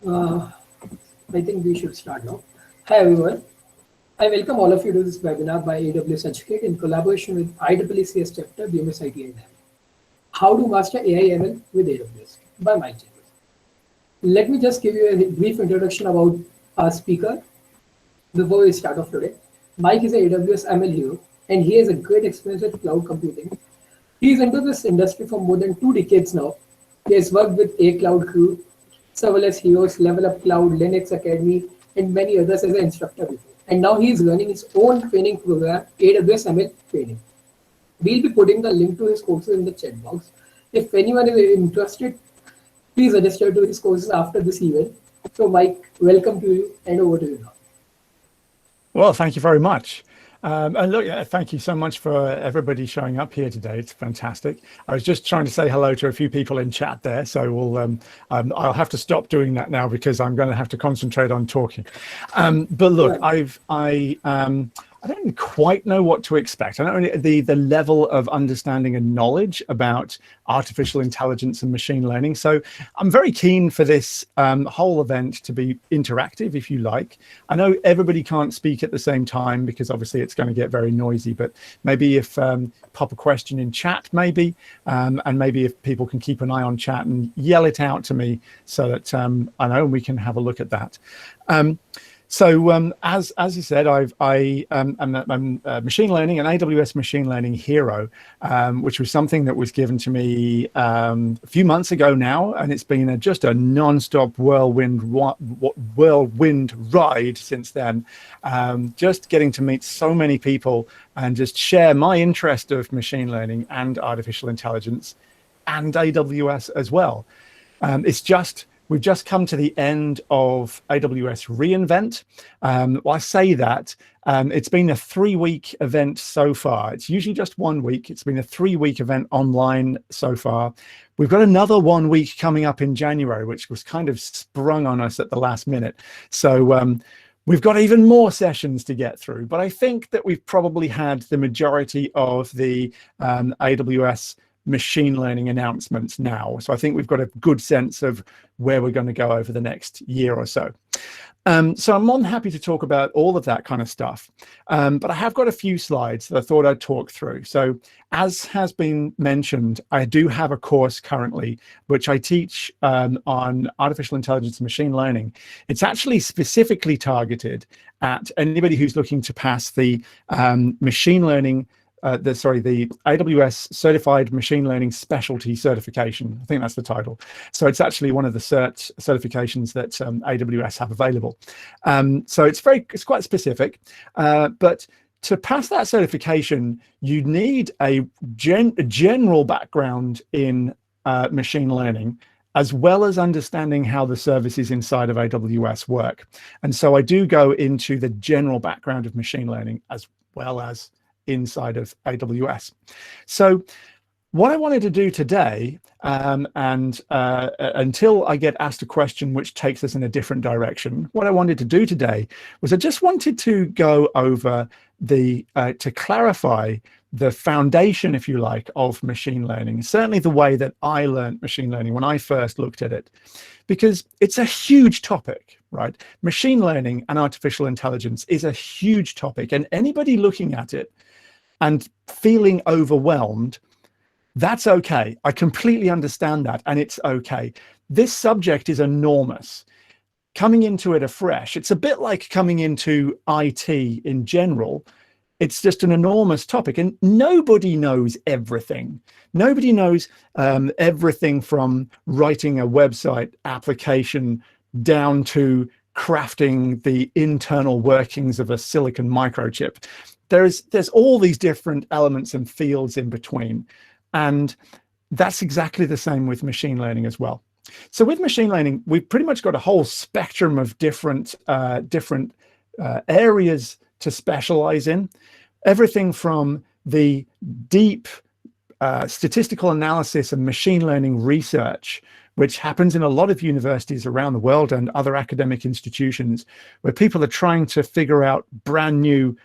Uh, I think we should start now. Hi everyone. I welcome all of you to this webinar by AWS Educate in collaboration with IEEE CS Chapter, BMSIT&M. How to Master AI ML with AWS by Mike. Let me just give you a brief introduction about our speaker before we start off today. Mike is an AWS ML hero and he has a great experience with cloud computing. He is into this industry for more than 2 decades now. He has worked with A Cloud Crew, serverless heroes, Level Up Cloud, Linux Academy, and many others as an instructor before. And now he is running his own training program, AWS ML Training. We'll be putting the link to his courses in the chat box. If anyone is interested, please register to his courses after this event. So Mike, welcome to you and over to you now. Well, thank you very much. And look, thank you so much for everybody showing up here today. It's fantastic. I was just trying to say hello to a few people in chat there, so we'll I'll have to stop doing that now because I'm going to have to concentrate on talking. But look, I don't quite know what to expect. I don't know the level of understanding and knowledge about artificial intelligence and machine learning. So I'm very keen for this whole event to be interactive, if you like. I know everybody can't speak at the same time because obviously it's going to get very noisy, but maybe if pop a question in chat, maybe, and maybe if people can keep an eye on chat and yell it out to me so that I know we can have a look at that. So as you said, I'm a machine learning, an AWS machine learning hero, which was something that was given to me a few months ago now, and it's been just a non-stop whirlwind ride since then. Just getting to meet so many people and just share my interest of machine learning and artificial intelligence and AWS as well. We've just come to the end of AWS reInvent. Well, I say that, it's been a 3-week event so far. It's usually just 1 week. It's been a 3-week event online so far. We've got another 1 week coming up in January, which was kind of sprung on us at the last minute. So we've got even more sessions to get through, but I think that we've probably had the majority of the AWS machine learning announcements now. So I think we've got a good sense of where we're going to go over the next year or so. So I'm more than happy to talk about all of that kind of stuff. But I have got a few slides that I thought I'd talk through. So as has been mentioned, I do have a course currently, which I teach on artificial intelligence and machine learning. It's actually specifically targeted at anybody who's looking to pass the machine learning the AWS Certified Machine Learning Specialty Certification. I think that's the title. So it's actually one of the certifications that AWS have available. So it's quite specific, but to pass that certification, you need a general background in machine learning, as well as understanding how the services inside of AWS work. And so I do go into the general background of machine learning as well as inside of AWS. So what I wanted to do today, until I get asked a question which takes us in a different direction, what I wanted to do today was I just wanted to go over to clarify the foundation, if you like, of machine learning, certainly the way that I learned machine learning when I first looked at it, because it's a huge topic, right? Machine learning and artificial intelligence is a huge topic, and anybody looking at it and feeling overwhelmed, that's okay. I completely understand that, and it's okay. This subject is enormous. Coming into it afresh, it's a bit like coming into IT in general. It's just an enormous topic, and nobody knows everything. Nobody knows everything from writing a website application down to crafting the internal workings of a silicon microchip. There's all these different elements and fields in between, and that's exactly the same with machine learning as well. So with machine learning, we've pretty much got a whole spectrum of different areas to specialize in. Everything from the deep statistical analysis and machine learning research, which happens in a lot of universities around the world and other academic institutions, where people are trying to figure out brand new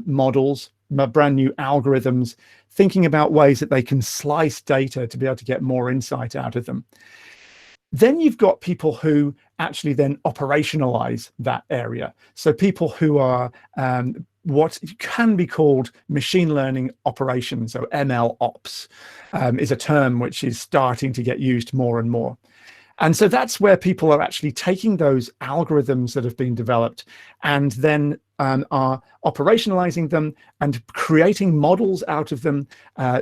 models, brand new algorithms, thinking about ways that they can slice data to be able to get more insight out of them. Then you've got people who actually then operationalize that area. So people who are what can be called machine learning operations, so ML ops is a term which is starting to get used more and more. And so that's where people are actually taking those algorithms that have been developed and then are operationalizing them and creating models out of them,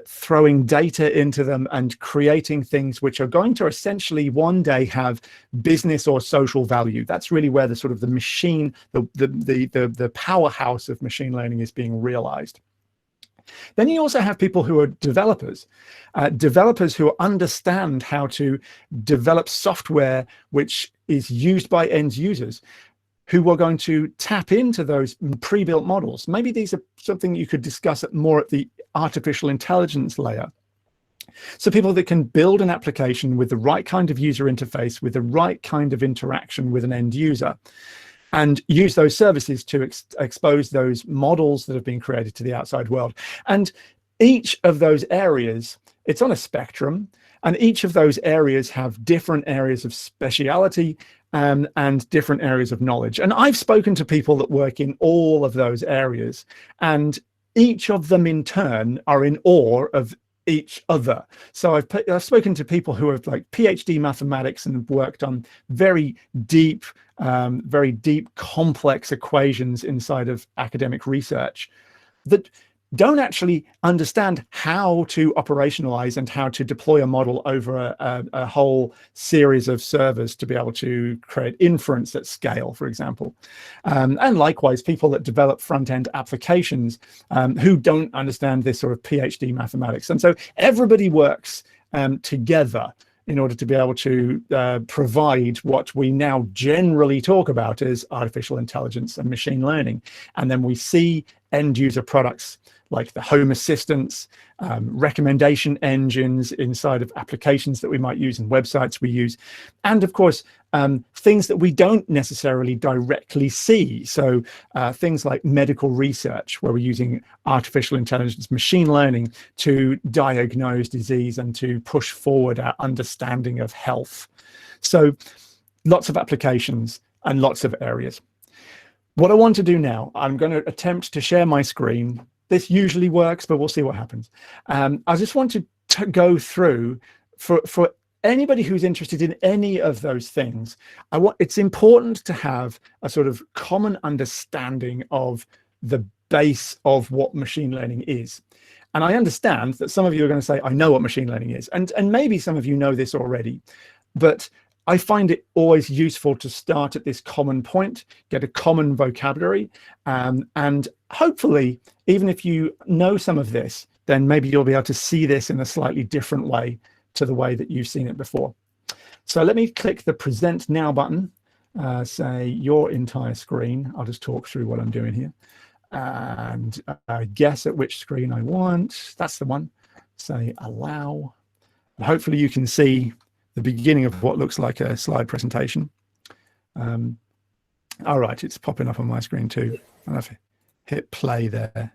throwing data into them and creating things which are going to essentially one day have business or social value. That's really where the sort of the machine, the powerhouse of machine learning is being realized. Then you also have people who are developers, developers who understand how to develop software which is used by end users, who are going to tap into those pre-built models. Maybe these are something you could discuss more at the artificial intelligence layer. So people that can build an application with the right kind of user interface, with the right kind of interaction with an end user, and use those services to expose those models that have been created to the outside world. And each of those areas, it's on a spectrum, and each of those areas have different areas of speciality and different areas of knowledge. And I've spoken to people that work in all of those areas, and each of them in turn are in awe of each other. So I've spoken to people who have like PhD mathematics and have worked on very deep, complex equations inside of academic research that don't actually understand how to operationalize and how to deploy a model over a whole series of servers to be able to create inference at scale, for example. And likewise, people that develop front-end applications who don't understand this sort of PhD mathematics. And so everybody works together in order to be able to provide what we now generally talk about as artificial intelligence and machine learning. And then we see end user products like the home assistants, recommendation engines inside of applications that we might use and websites we use. And of course, things that we don't necessarily directly see. So things like medical research, where we're using artificial intelligence, machine learning to diagnose disease and to push forward our understanding of health. So lots of applications and lots of areas. What I want to do now, I'm going to attempt to share my screen. This usually works, but we'll see what happens. I just want to go through for anybody who's interested in any of those things. It's important to have a sort of common understanding of the base of what machine learning is. And I understand that some of you are going to say, I know what machine learning is. And maybe some of you know this already, but I find it always useful to start at this common point, get a common vocabulary, and hopefully, even if you know some of this, then maybe you'll be able to see this in a slightly different way to the way that you've seen it before. So let me click the Present Now button, say your entire screen. I'll just talk through what I'm doing here and guess at which screen I want. That's the one. Say Allow. And hopefully you can see the beginning of what looks like a slide presentation. All right, it's popping up on my screen too. I'll have to hit play there.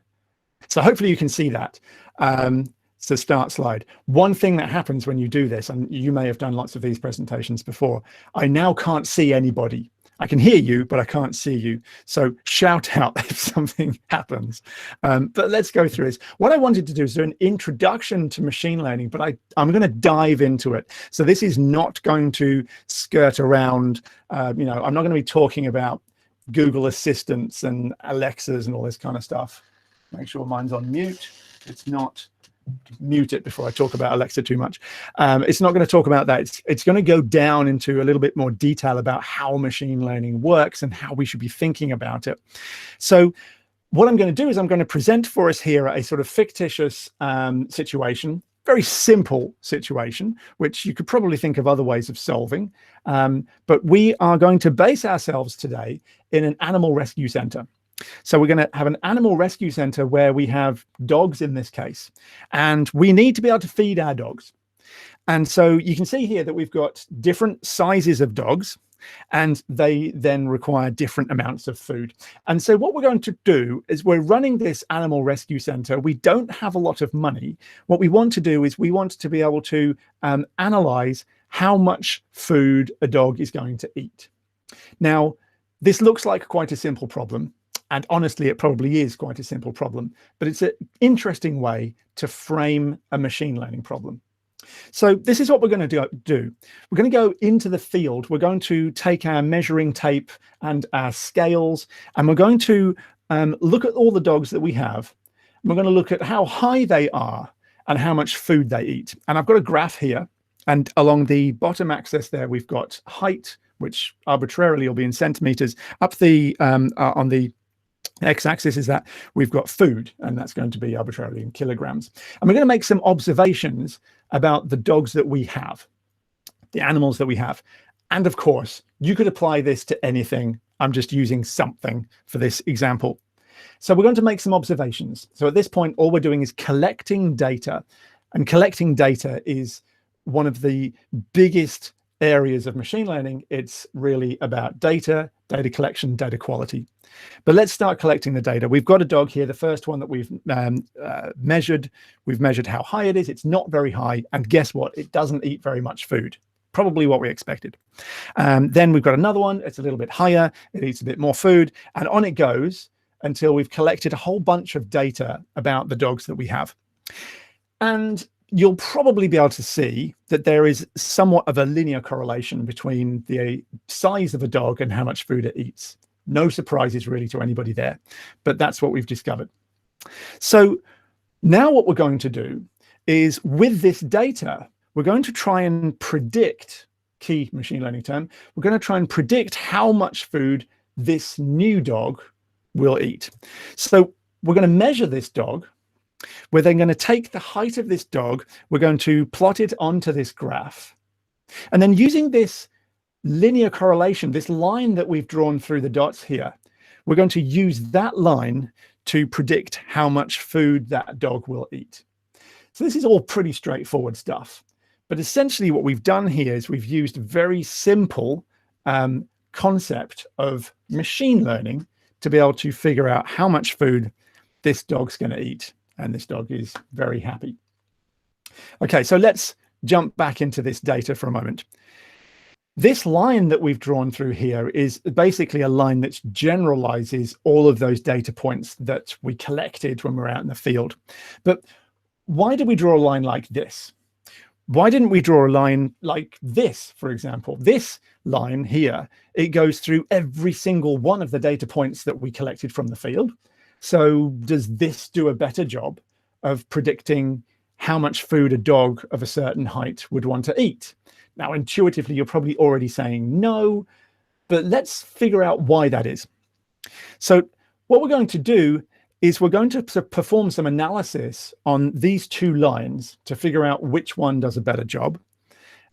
So hopefully you can see that. It's the start slide. One thing that happens when you do this, and you may have done lots of these presentations before, I now can't see anybody. I can hear you, but I can't see you. So shout out if something happens. But let's go through this. What I wanted to do is do an introduction to machine learning, but I'm going to dive into it. So this is not going to skirt around, I'm not going to be talking about Google Assistants and Alexas and all this kind of stuff. Make sure mine's on mute. It's not. Mute it before I talk about Alexa too much. It's not going to talk about that. It's going to go down into a little bit more detail about how machine learning works and how we should be thinking about it. So what I'm going to do is I'm going to present for us here a sort of fictitious situation, very simple situation, which you could probably think of other ways of solving. But we are going to base ourselves today in an animal rescue center. So we're going to have an animal rescue center where we have dogs in this case, and we need to be able to feed our dogs. And so you can see here that we've got different sizes of dogs, and they then require different amounts of food. And so what we're going to do is we're running this animal rescue center. We don't have a lot of money. What we want to do is we want to be able to analyze how much food a dog is going to eat. Now, this looks like quite a simple problem, and honestly, it probably is quite a simple problem, but it's an interesting way to frame a machine learning problem. So this is what we're going to do. We're going to go into the field. We're going to take our measuring tape and our scales, and we're going to look at all the dogs that we have. We're going to look at how high they are and how much food they eat. And I've got a graph here, and along the bottom axis there, we've got height, which arbitrarily will be in centimeters. Up the on the x-axis is that we've got food, and that's going to be arbitrarily in kilograms. And we're going to make some observations about the dogs that we have, the animals that we have. And of course, you could apply this to anything. I'm just using something for this example. So we're going to make some observations. So at this point, all we're doing is collecting data, and collecting data is one of the biggest areas of machine learning. It's really about data collection, data quality. But let's start collecting the data. We've got a dog here, the first one that we've measured. We've measured how high it is. It's not very high. And guess what? It doesn't eat very much food. Probably what we expected. Then we've got another one. It's a little bit higher. It eats a bit more food. And on it goes until we've collected a whole bunch of data about the dogs that we have. And you'll probably be able to see that there is somewhat of a linear correlation between the size of a dog and how much food it eats. No surprises really to anybody there, but that's what we've discovered. So now what we're going to do is, with this data, we're going to try and predict, key machine learning term, we're going to try and predict how much food this new dog will eat. So we're going to measure this dog. We're then going to take the height of this dog. We're going to plot it onto this graph. And then using this linear correlation, this line that we've drawn through the dots here, we're going to use that line to predict how much food that dog will eat. So this is all pretty straightforward stuff. But essentially what we've done here is we've used a very simple concept of machine learning to be able to figure out how much food this dog's going to eat. And this dog is very happy. Okay, so let's jump back into this data for a moment. This line that we've drawn through here is basically a line that generalizes all of those data points that we collected when we were out in the field. But why did we draw a line like this? Why didn't we draw a line like this, for example? This line here, it goes through every single one of the data points that we collected from the field. So does this do a better job of predicting how much food a dog of a certain height would want to eat? Now, intuitively, you're probably already saying no, but let's figure out why that is. So what we're going to do is we're going to perform some analysis on these two lines to figure out which one does a better job.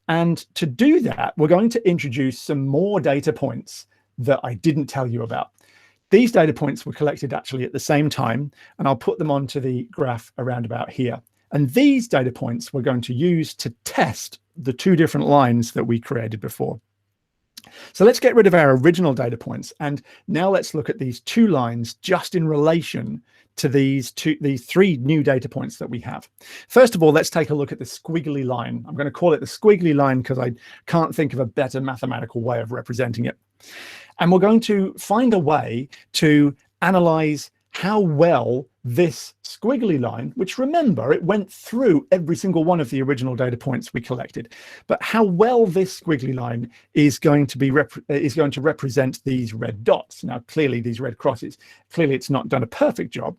And to do that, we're going to introduce some more data points that I didn't tell you about. These data points were collected actually at the same time, and I'll put them onto the graph around about here. And these data points we're going to use to test the two different lines that we created before. So let's get rid of our original data points. And now let's look at these two lines just in relation to these three new data points that we have. First of all, let's take a look at the squiggly line. I'm going to call it the squiggly line because I can't think of a better mathematical way of representing it. And we're going to find a way to analyze how well this squiggly line, which remember, it went through every single one of the original data points we collected, but how well this squiggly line is going to represent these red dots. Now, clearly these red crosses, clearly it's not done a perfect job,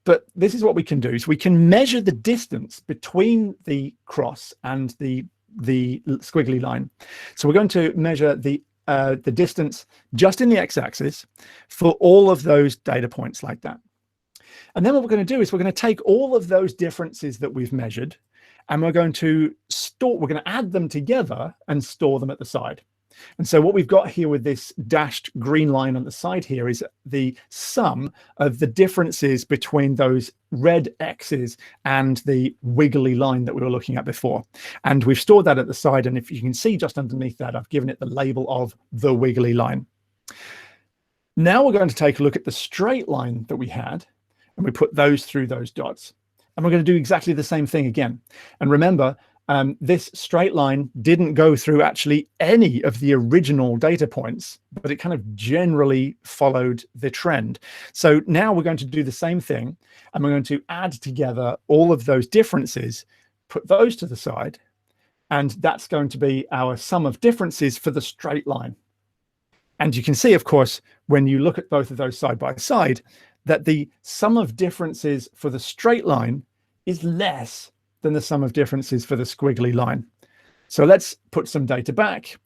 but this is what we can do. So we can measure the distance between the cross and the squiggly line. So we're going to measure the distance just in the x-axis for all of those data points like that. And then what we're going to do is we're going to take all of those differences that we've measured, and we're going to add them together and store them at the side. And so what we've got here with this dashed green line on the side here is the sum of the differences between those red X's and the wiggly line that we were looking at before. And we've stored that at the side. And if you can see just underneath that, I've given it the label of the wiggly line. Now we're going to take a look at the straight line that we had, and we put those through those dots. And we're going to do exactly the same thing again. And remember, this straight line didn't go through actually any of the original data points, but it kind of generally followed the trend. So now we're going to do the same thing, and we're going to add together all of those differences, put those to the side, and that's going to be our sum of differences for the straight line. And you can see, of course, when you look at both of those side by side, that the sum of differences for the straight line is less than the sum of differences for the squiggly line. So let's put some data back.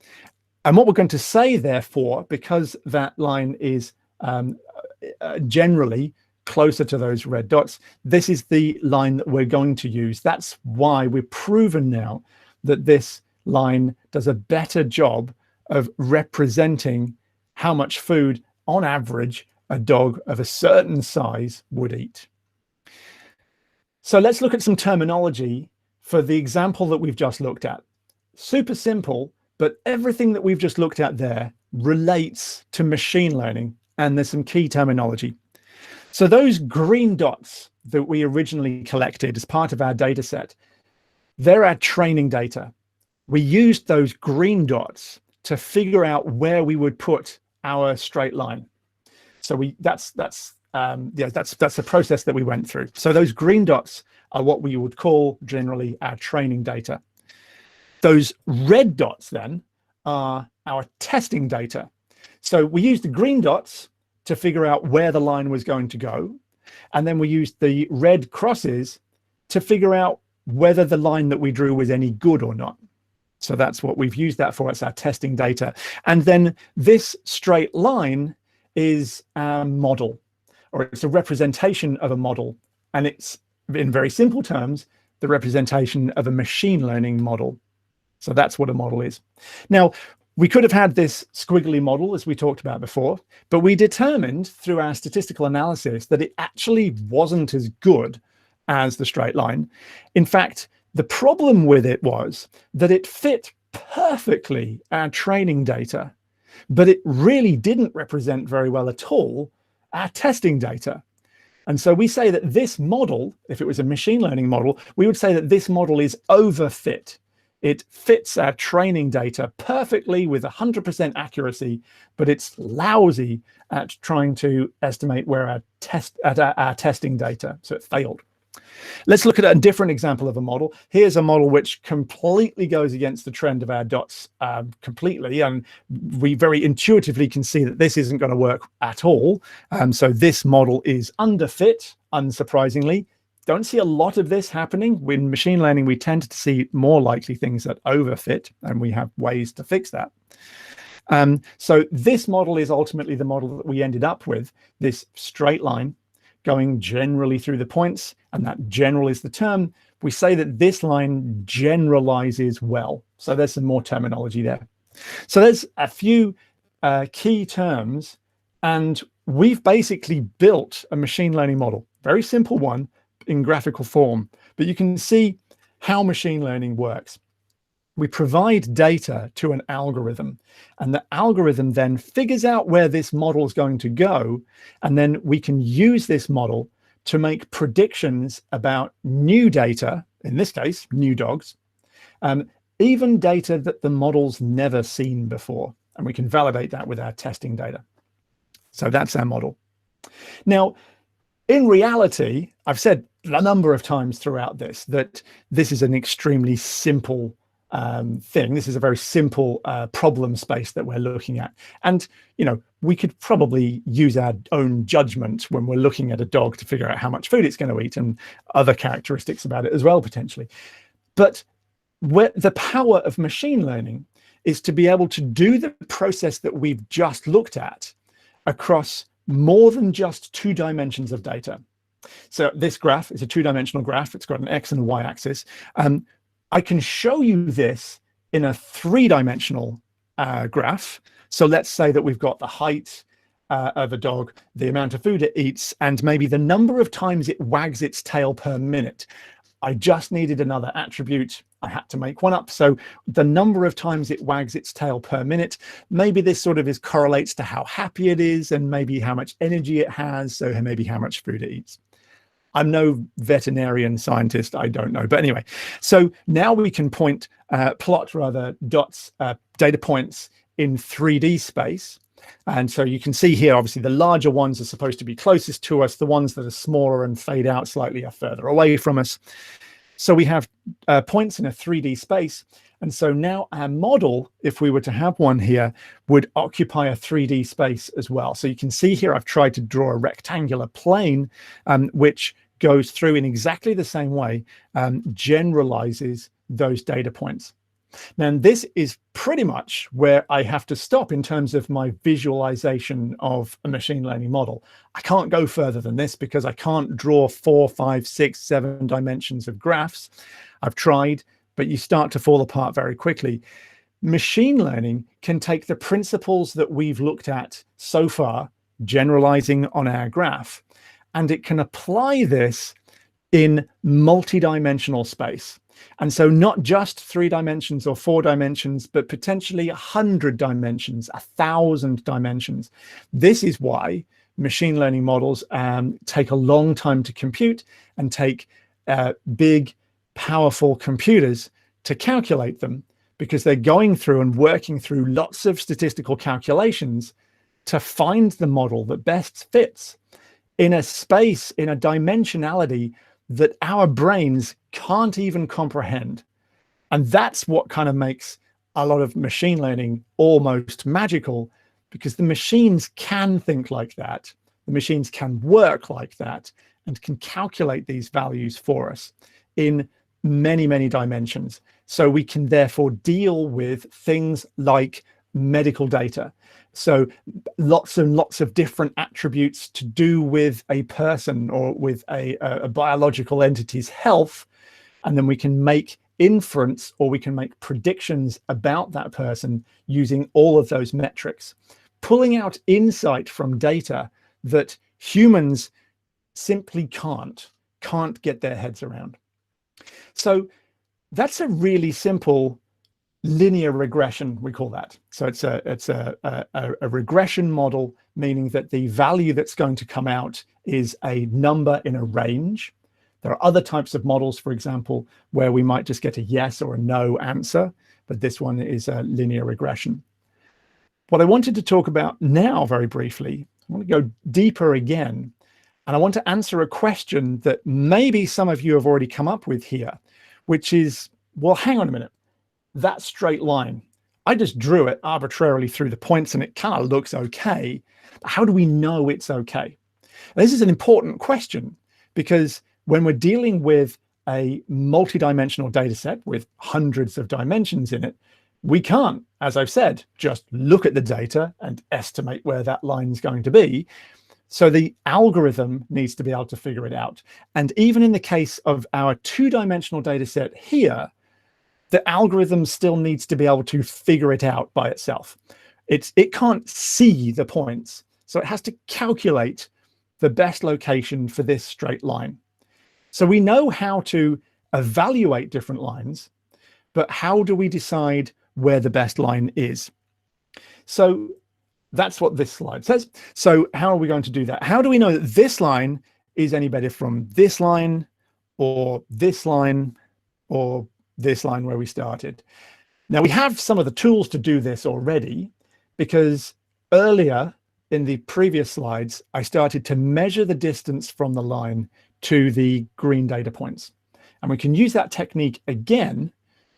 And what we're going to say, therefore, because that line is generally closer to those red dots, this is the line that we're going to use. That's why we've proven now that this line does a better job of representing how much food, on average, a dog of a certain size would eat. So let's look at some terminology for the example that we've just looked at. Super simple, but everything that we've just looked at there relates to machine learning, and there's some key terminology. So those green dots that we originally collected as part of our data set, they're our training data. We used those green dots to figure out where we would put our straight line. So that's the process that we went through. So those green dots are what we would call generally our training data. Those red dots then are our testing data. So we used the green dots to figure out where the line was going to go. And then we used the red crosses to figure out whether the line that we drew was any good or not. So that's what we've used that for. It's our testing data. And then this straight line is our model, or it's a representation of a model. And it's, in very simple terms, the representation of a machine learning model. So that's what a model is. Now, we could have had this squiggly model, as we talked about before, but we determined through our statistical analysis that it actually wasn't as good as the straight line. In fact, the problem with it was that it fit perfectly our training data, but it really didn't represent very well at all our testing data. And so we say that this model, if it was a machine learning model, we would say that this model is overfit. It fits our training data perfectly with 100% accuracy, but it's lousy at trying to estimate where our testing data. So it failed. Let's look at a different example of a model. Here's a model which completely goes against the trend of our dots completely. And we very intuitively can see that this isn't going to work at all. So this model is underfit, unsurprisingly. Don't see a lot of this happening. In machine learning, we tend to see more likely things that overfit, and we have ways to fix that. So this model is ultimately the model that we ended up with, this straight line going generally through the points, and that general is the term. We say that this line generalizes well. So there's some more terminology there. So there's a few key terms, and we've basically built a machine learning model, very simple one in graphical form, but you can see how machine learning works. We provide data to an algorithm, and the algorithm then figures out where this model is going to go, and then we can use this model to make predictions about new data, in this case, new dogs, even data that the model's never seen before, and we can validate that with our testing data. So that's our model. Now, in reality, I've said a number of times throughout this that this is an extremely simple thing. This is a very simple problem space that we're looking at. And, you know, we could probably use our own judgment when we're looking at a dog to figure out how much food it's going to eat and other characteristics about it as well, potentially. But the power of machine learning is to be able to do the process that we've just looked at across more than just 2 dimensions of data. So this graph is a 2-dimensional graph. It's got an X and a Y axis. I can show you this in a 3-dimensional graph. So let's say that we've got the height of a dog, the amount of food it eats, and maybe the number of times it wags its tail per minute. I just needed another attribute. I had to make one up. So the number of times it wags its tail per minute, maybe this sort of correlates to how happy it is and maybe how much energy it has. So maybe how much food it eats. I'm no veterinarian scientist, I don't know. But anyway, so now we can plot dots, data points in 3D space. And so you can see here, obviously, the larger ones are supposed to be closest to us. The ones that are smaller and fade out slightly are further away from us. So we have points in a 3D space. And so now our model, if we were to have one here, would occupy a 3D space as well. So you can see here, I've tried to draw a rectangular plane, which goes through in exactly the same way, generalizes those data points. Now, this is pretty much where I have to stop in terms of my visualization of a machine learning model. I can't go further than this because I can't draw 4, 5, 6, 7 dimensions of graphs. I've tried, but you start to fall apart very quickly. Machine learning can take the principles that we've looked at so far, generalizing on our graph, and it can apply this in multi-dimensional space. And so not just 3 dimensions or 4 dimensions, but potentially 100 dimensions, 1,000 dimensions. This is why machine learning models take a long time to compute and take big, powerful computers to calculate them, because they're going through and working through lots of statistical calculations to find the model that best fits in a space, in a dimensionality that our brains can't even comprehend. And that's what kind of makes a lot of machine learning almost magical, because the machines can think like that. The machines can work like that and can calculate these values for us in many, many dimensions. So we can therefore deal with things like medical data. So lots and lots of different attributes to do with a person or with a biological entity's health. And then we can make inference, or we can make predictions about that person using all of those metrics, pulling out insight from data that humans simply can't get their heads around. So that's a really simple linear regression, we call that. So it's a regression model, meaning that the value that's going to come out is a number in a range. There are other types of models, for example, where we might just get a yes or a no answer, but this one is a linear regression. What I wanted to talk about now very briefly, I want to go deeper again, and I want to answer a question that maybe some of you have already come up with here, which is, well, hang on a minute. That straight line, I just drew it arbitrarily through the points and it kind of looks okay. But how do we know it's okay? And this is an important question, because when we're dealing with a multi-dimensional data set with hundreds of dimensions in it, we can't, as I've said, just look at the data and estimate where that line is going to be. So the algorithm needs to be able to figure it out. And even in the case of our 2-dimensional data set here, the algorithm still needs to be able to figure it out by itself. It can't see the points, so it has to calculate the best location for this straight line. So we know how to evaluate different lines, but how do we decide where the best line is? So that's what this slide says. So how are we going to do that? How do we know that this line is any better from this line or this line or this line where we started? Now, we have some of the tools to do this already, because earlier in the previous slides, I started to measure the distance from the line to the green data points. And we can use that technique again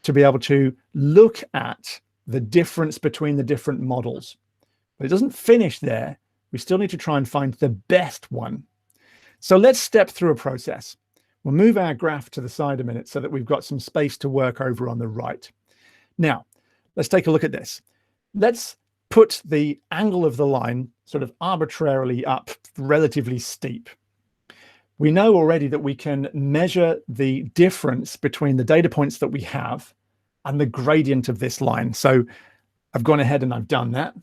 to be able to look at the difference between the different models. But it doesn't finish there. We still need to try and find the best one. So let's step through a process. We'll move our graph to the side a minute so that we've got some space to work over on the right. Now, let's take a look at this. Let's put the angle of the line sort of arbitrarily up, relatively steep. We know already that we can measure the difference between the data points that we have and the gradient of this line. So I've gone ahead and I've done that.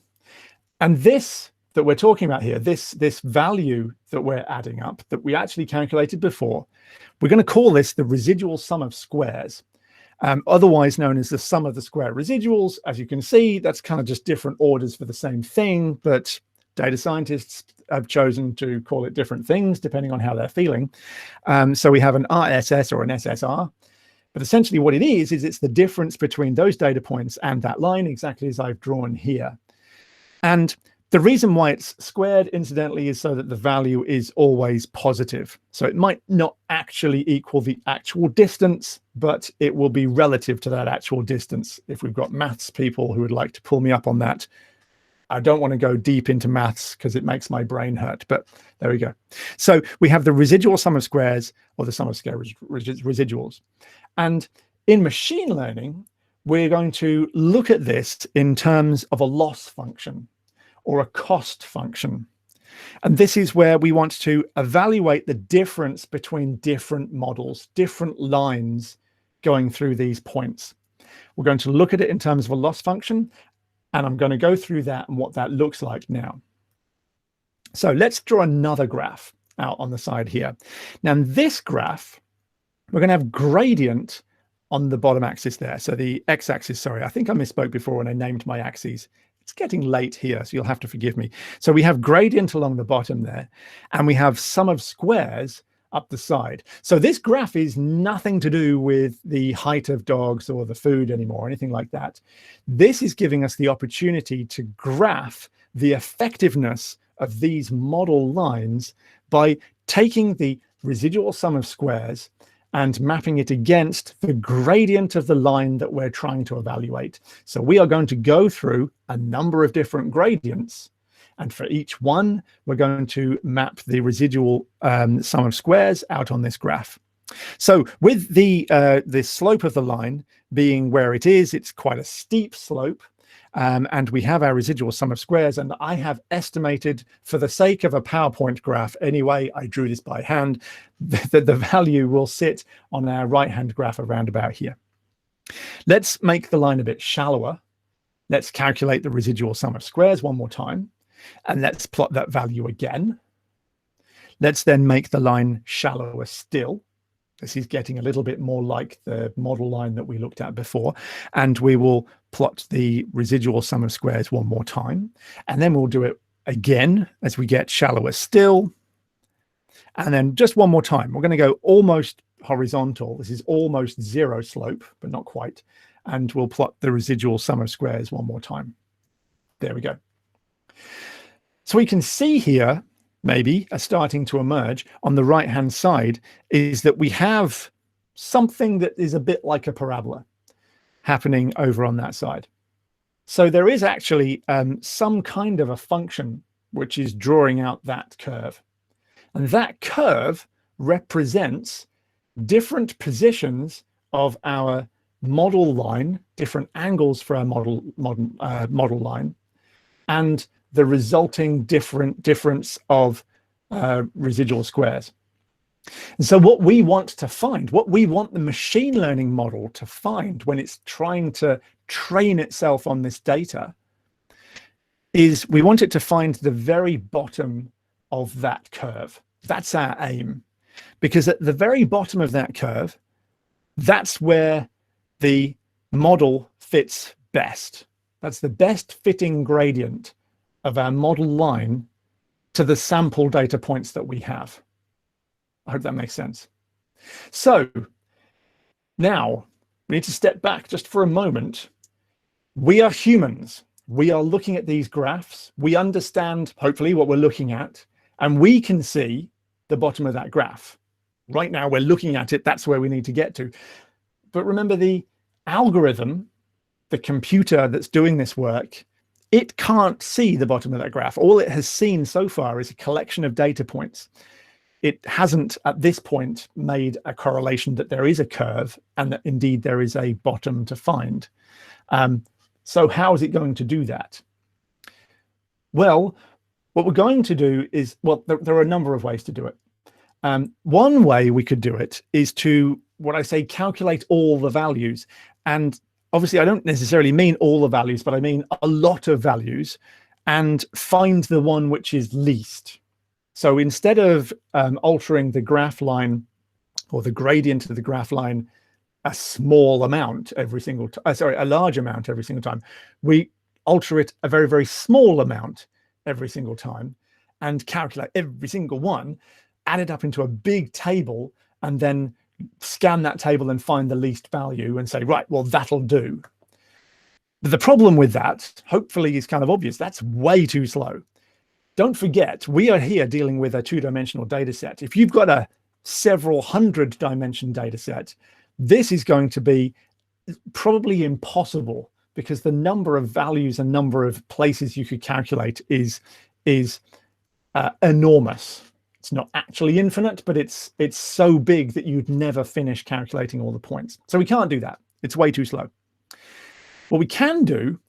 And this that we're talking about here, this value that we're adding up, that we actually calculated before, we're going to call this the residual sum of squares, otherwise known as the sum of the square residuals. As you can see, that's kind of just different orders for the same thing, but data scientists have chosen to call it different things depending on how they're feeling. So we have an RSS or an SSR. But essentially what it is it's the difference between those data points and that line, exactly as I've drawn here. And the reason why it's squared, incidentally, is so that the value is always positive. So it might not actually equal the actual distance, but it will be relative to that actual distance. If we've got maths people who would like to pull me up on that, I don't want to go deep into maths because it makes my brain hurt, but there we go. So we have the residual sum of squares, or the sum of square residuals. And in machine learning, we're going to look at this in terms of a loss function or a cost function. And this is where we want to evaluate the difference between different models, different lines going through these points. We're going to look at it in terms of a loss function, and I'm going to go through that and what that looks like now. So let's draw another graph out on the side here. Now in this graph, we're going to have gradient on the bottom axis there. So the x-axis, sorry, I think I misspoke before when I named my axes. It's getting late here, so you'll have to forgive me. So we have gradient along the bottom there, and we have sum of squares up the side. So this graph is nothing to do with the height of dogs or the food anymore, or anything like that. This is giving us the opportunity to graph the effectiveness of these model lines by taking the residual sum of squares and mapping it against the gradient of the line that we're trying to evaluate. So we are going to go through a number of different gradients, and for each one, we're going to map the residual sum of squares out on this graph. So with the slope of the line being where it is, it's quite a steep slope. And we have our residual sum of squares, and I have estimated, for the sake of a PowerPoint graph anyway, I drew this by hand, that the value will sit on our right-hand graph around about here. Let's make the line a bit shallower. Let's calculate the residual sum of squares one more time, and let's plot that value again. Let's then make the line shallower still. This is getting a little bit more like the model line that we looked at before. And we will plot the residual sum of squares one more time. And then we'll do it again as we get shallower still. And then just one more time. We're going to go almost horizontal. This is almost zero slope, but not quite. And we'll plot the residual sum of squares one more time. There we go. So we can see here, maybe starting to emerge on the right-hand side, is that we have something that is a bit like a parabola happening over on that side. So there is actually some kind of a function which is drawing out that curve. And that curve represents different positions of our model line, different angles for our model line, and the resulting difference of residual squares. And so what we want to find, what we want the machine learning model to find when it's trying to train itself on this data, is we want it to find the very bottom of that curve. That's our aim. Because at the very bottom of that curve, that's where the model fits best. That's the best fitting gradient of our model line to the sample data points that we have. I hope that makes sense. So now we need to step back just for a moment. We are humans. We are looking at these graphs. We understand, hopefully, what we're looking at, and we can see the bottom of that graph. Right now, we're looking at it. That's where we need to get to. But remember, the algorithm, the computer that's doing this work, it can't see the bottom of that graph. All it has seen so far is a collection of data points. It hasn't, at this point, made a correlation that there is a curve and that indeed there is a bottom to find. So how is it going to do that? Well, what we're going to do is, well, there are a number of ways to do it. One way we could do it is to, what I say, calculate all the values. And obviously, I don't necessarily mean all the values, but I mean a lot of values, and find the one which is least. So instead of altering the graph line or the gradient of the graph line a small amount every single time, a large amount every single time, we alter it a very, very small amount every single time. and calculate every single one, add it up into a big table, and then scan that table and find the least value and say, right, well, that'll do. But the problem with that, hopefully, is kind of obvious. That's way too slow. Don't forget, we are here dealing with a two-dimensional data set. If you've got a several hundred dimension data set, this is going to be probably impossible, because the number of values and number of places you could calculate is enormous. It's not actually infinite, but it's so big that you'd never finish calculating all the points. So we can't do that. It's way too slow. What we can do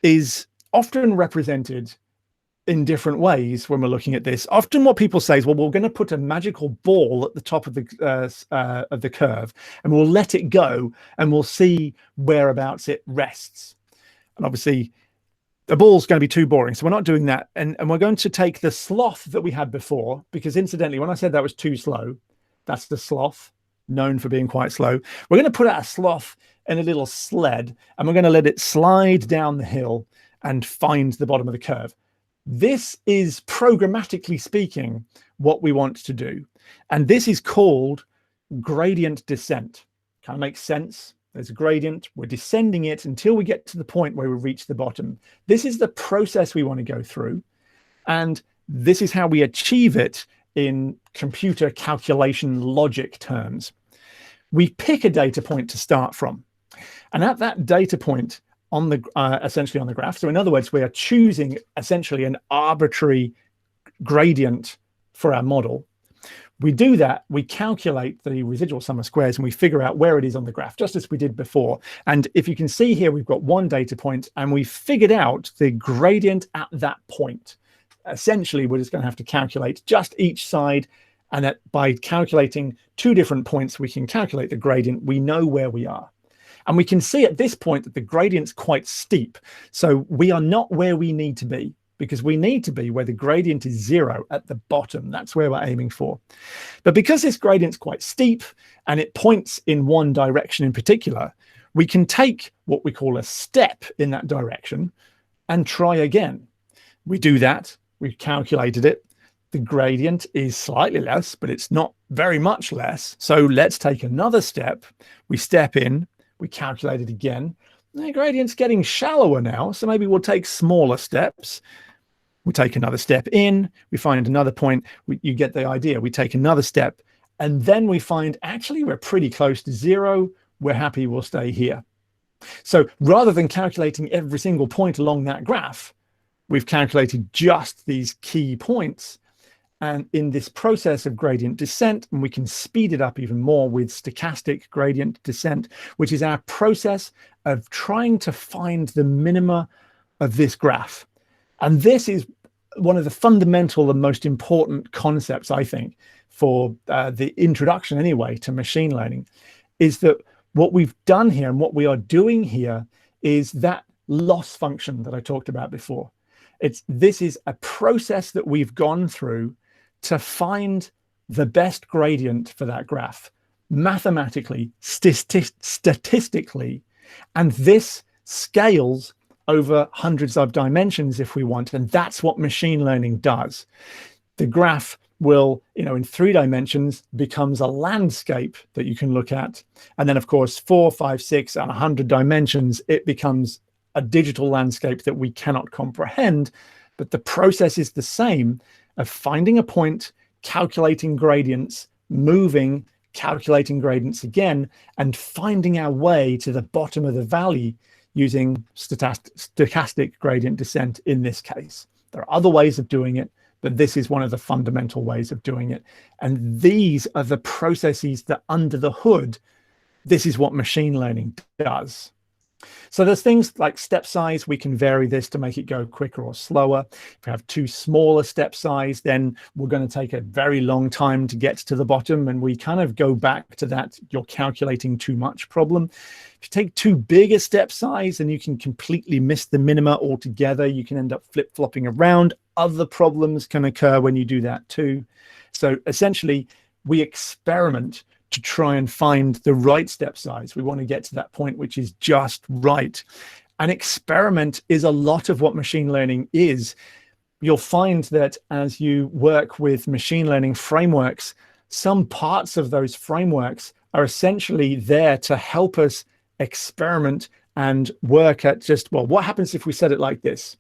is often represented in different ways when we're looking at this. Often what people say is, well, we're going to put a magical ball at the top of the curve, and we'll let it go, and we'll see whereabouts it rests. And obviously, the ball's going to be too boring, so we're not doing that. And we're going to take the sloth that we had before, because incidentally, when I said that was too slow, that's the sloth, known for being quite slow. We're going to put out a sloth in a little sled, and we're going to let it slide down the hill and find the bottom of the curve. This is, programmatically speaking, what we want to do. And this is called gradient descent. Kind of makes sense. There's a gradient. We're descending it until we get to the point where we reach the bottom. This is the process we want to go through. And this is how we achieve it in computer calculation logic terms. We pick a data point to start from. And at that data point, on the essentially on the graph. So in other words, we are choosing essentially an arbitrary gradient for our model. We do that, we calculate the residual sum of squares, and we figure out where it is on the graph, just as we did before. And if you can see here, we've got one data point, and we figured out the gradient at that point. Essentially, we're just going to have to calculate just each side, and that by calculating two different points, we can calculate the gradient. We know where we are. And we can see at this point that the gradient's quite steep. So we are not where we need to be, because we need to be where the gradient is 0 at the bottom. That's where we're aiming for. But because this gradient's quite steep and it points in one direction in particular, we can take what we call a step in that direction and try again. We do that. We've calculated it. The gradient is slightly less, but it's not very much less. So let's take another step. We step in. We calculate it again. The gradient's getting shallower now, so maybe we'll take smaller steps. We take another step in, we find another point. You get the idea. We take another step, and then we find actually we're pretty close to 0. We're happy, we'll stay here. So rather than calculating every single point along that graph, we've calculated just these key points. And in this process of gradient descent, and we can speed it up even more with stochastic gradient descent, which is our process of trying to find the minima of this graph. And this is one of the fundamental and most important concepts, I think, for the introduction anyway to machine learning, is that what we've done here and what we are doing here is that loss function that I talked about before. This is a process that we've gone through to find the best gradient for that graph, mathematically, statistically, and this scales over hundreds of dimensions if we want, and that's what machine learning does. The graph will, in 3 dimensions, becomes a landscape that you can look at, and then of course 4, 5, 6, and 100 dimensions, it becomes a digital landscape that we cannot comprehend, but the process is the same of finding a point, calculating gradients, moving, calculating gradients again, and finding our way to the bottom of the valley using stochastic gradient descent in this case. There are other ways of doing it, but this is one of the fundamental ways of doing it. And these are the processes that under the hood, this is what machine learning does. So there's things like step size. We can vary this to make it go quicker or slower. If we have too small a step size, then we're going to take a very long time to get to the bottom. And we kind of go back to that you're calculating too much problem. If you take too big a step size, then you can completely miss the minima altogether. You can end up flip-flopping around. Other problems can occur when you do that too. So essentially, we experiment to try and find the right step size. We want to get to that point which is just right. An experiment is a lot of what machine learning is. you'll find that as you work with machine learning frameworks, some parts of those frameworks are essentially there to help us experiment and work at just, well, what happens if we set it like this?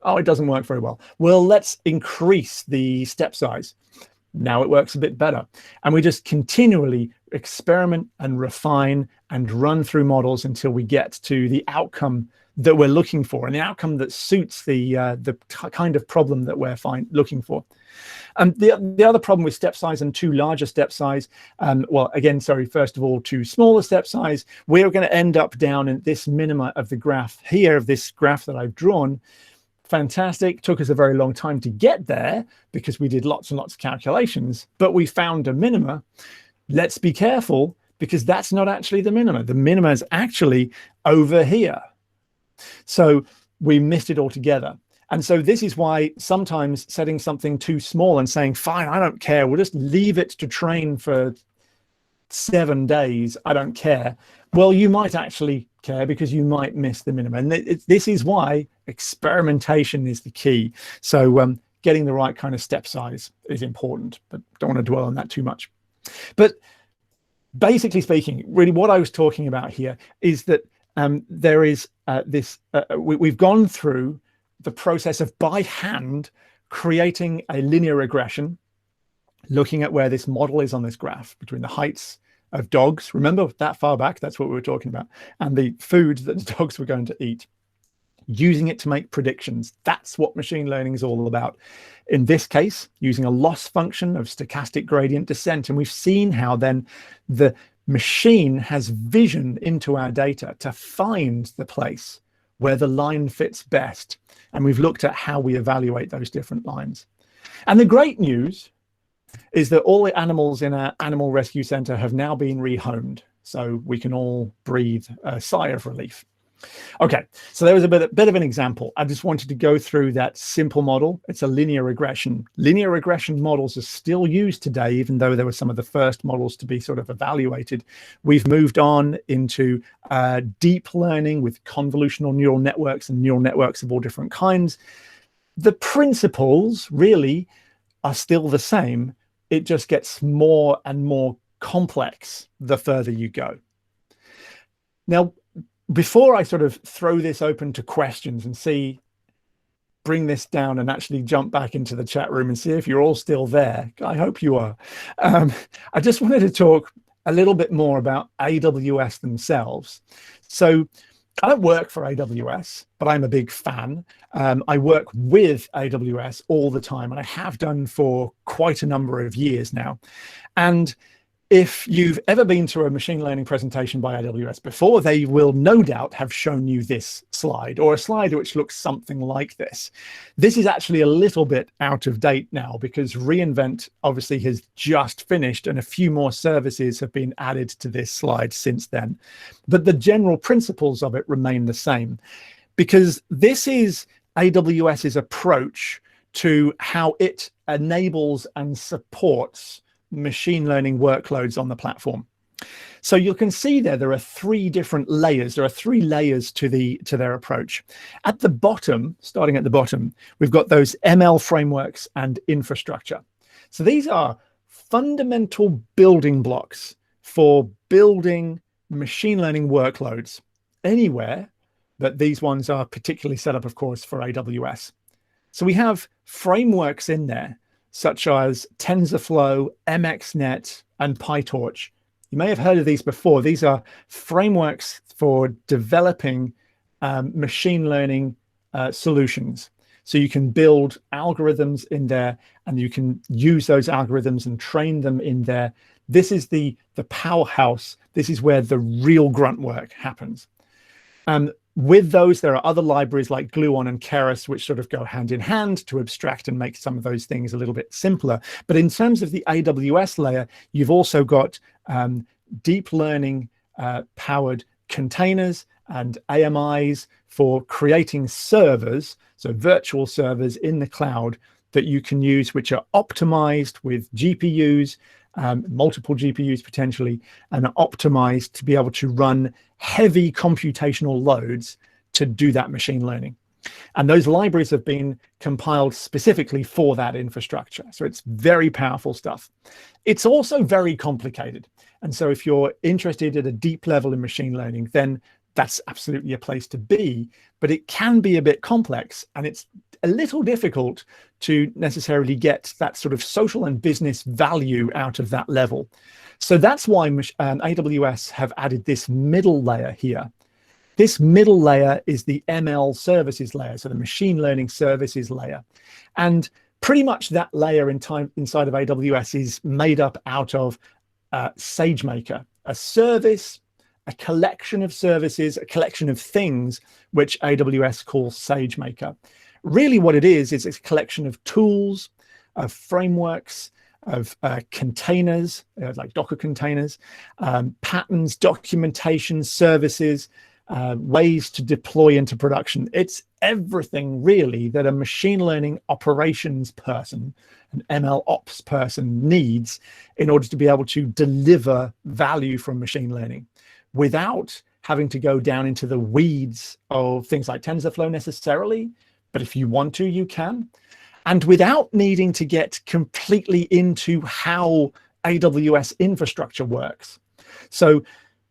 Oh, it doesn't work very well. Well, let's increase the step size. Now it works a bit better. And we just continually experiment and refine and run through models until we get to the outcome that we're looking for, and the outcome that suits the kind of problem that we're looking for. And the other problem with step size and too large a step size, well, again, sorry, first of all, too small a step size, we're going to end up down in this minima of the graph here, of this graph that I've drawn. Fantastic. Took us a very long time to get there because we did lots and lots of calculations, but we found a minima. Let's be careful, because that's not actually the minima. The minima is actually over here. So we missed it altogether. And so this is why sometimes setting something too small and saying, fine, I don't care, we'll just leave it to train for 7 days, I don't care. Well, you might actually care, because you might miss the minimum. And this is why experimentation is the key. So getting the right kind of step size is important, but don't want to dwell on that too much. But basically speaking, really what I was talking about here is that there is we've gone through the process of by hand creating a linear regression, looking at where this model is on this graph between the heights of dogs. Remember that far back, that's what we were talking about, and the food that the dogs were going to eat, using it to make predictions. That's what machine learning is all about. In this case, using a loss function of stochastic gradient descent. And we've seen how then the machine has vision into our data to find the place where the line fits best. And we've looked at how we evaluate those different lines. And the great news is that all the animals in our animal rescue center have now been rehomed, so we can all breathe a sigh of relief. Okay, so there was a bit of an example. I just wanted to go through that simple model. It's a linear regression. Linear regression models are still used today, even though they were some of the first models to be sort of evaluated. We've moved on into deep learning with convolutional neural networks and neural networks of all different kinds. The principles really are still the same. It just gets more and more complex the further you go. Now, before I sort of throw this open to questions and bring this down and actually jump back into the chat room and see if you're all still there, I hope you are. I just wanted to talk a little bit more about AWS themselves. So I don't work for AWS, but I'm a big fan. I work with AWS all the time, and I have done for quite a number of years now. And if you've ever been to a machine learning presentation by AWS before, they will no doubt have shown you this slide, or a slide which looks something like this. This is actually a little bit out of date now, because reInvent obviously has just finished and a few more services have been added to this slide since then. But the general principles of it remain the same, because this is AWS's approach to how it enables and supports machine learning workloads on the platform. So you can see there are three different layers. There are three layers to their approach. At the bottom, starting at the bottom, we've got those ML frameworks and infrastructure. So these are fundamental building blocks for building machine learning workloads anywhere, but these ones are particularly set up, of course, for AWS. So we have frameworks in there such as TensorFlow, MXNet, and PyTorch. You may have heard of these before. These are frameworks for developing machine learning solutions. So you can build algorithms in there, and you can use those algorithms and train them in there. This is the powerhouse. This is where the real grunt work happens. With those, there are other libraries like Gluon and Keras, which sort of go hand in hand to abstract and make some of those things a little bit simpler. But in terms of the AWS layer, you've also got deep learning powered containers and AMIs for creating servers, so virtual servers in the cloud that you can use, which are optimized with GPUs, multiple GPUs potentially, and are optimized to be able to run heavy computational loads to do that machine learning. And those libraries have been compiled specifically for that infrastructure. So it's very powerful stuff. It's also very complicated. And so if you're interested at a deep level in machine learning, then that's absolutely a place to be. But it can be a bit complex, and it's a little difficult to necessarily get that sort of social and business value out of that level. So that's why AWS have added this middle layer here. This middle layer is the ML services layer, so the machine learning services layer. And pretty much that layer inside of AWS is made up out of SageMaker, a service, a collection of services, a collection of things, which AWS calls SageMaker. Really what it is a collection of tools, of frameworks, of containers, like Docker containers, patterns, documentation, services, ways to deploy into production. It's everything really that a machine learning operations person, an ML ops person needs in order to be able to deliver value from machine learning without having to go down into the weeds of things like TensorFlow necessarily. But if you want to, you can. And without needing to get completely into how AWS infrastructure works. So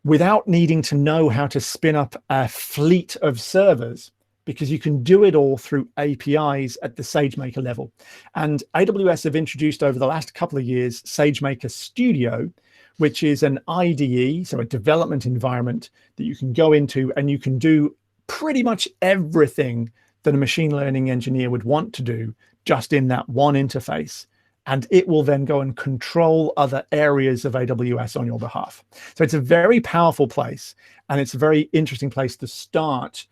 without needing to know how to spin up a fleet of servers, because you can do it all through APIs at the SageMaker level. And AWS have introduced over the last couple of years SageMaker Studio, which is an IDE, so a development environment that you can go into, and you can do pretty much everything that a machine learning engineer would want to do just in that one interface. And it will then go and control other areas of AWS on your behalf. So it's a very powerful place, and it's a very interesting place to start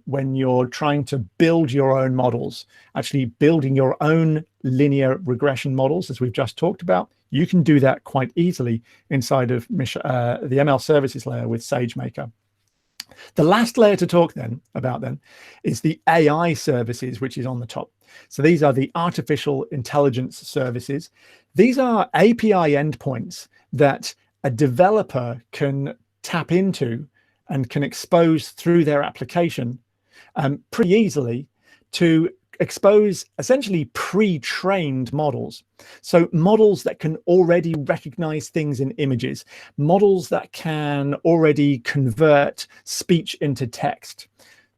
when you're trying to build your own models. Actually building your own linear regression models, as we've just talked about, you can do that quite easily inside of the ML services layer with SageMaker. The last layer to talk about is the AI services, which is on the top. So these are the artificial intelligence services. These are API endpoints that a developer can tap into and can expose through their application pretty easily to expose essentially pre-trained models. So models that can already recognize things in images, models that can already convert speech into text,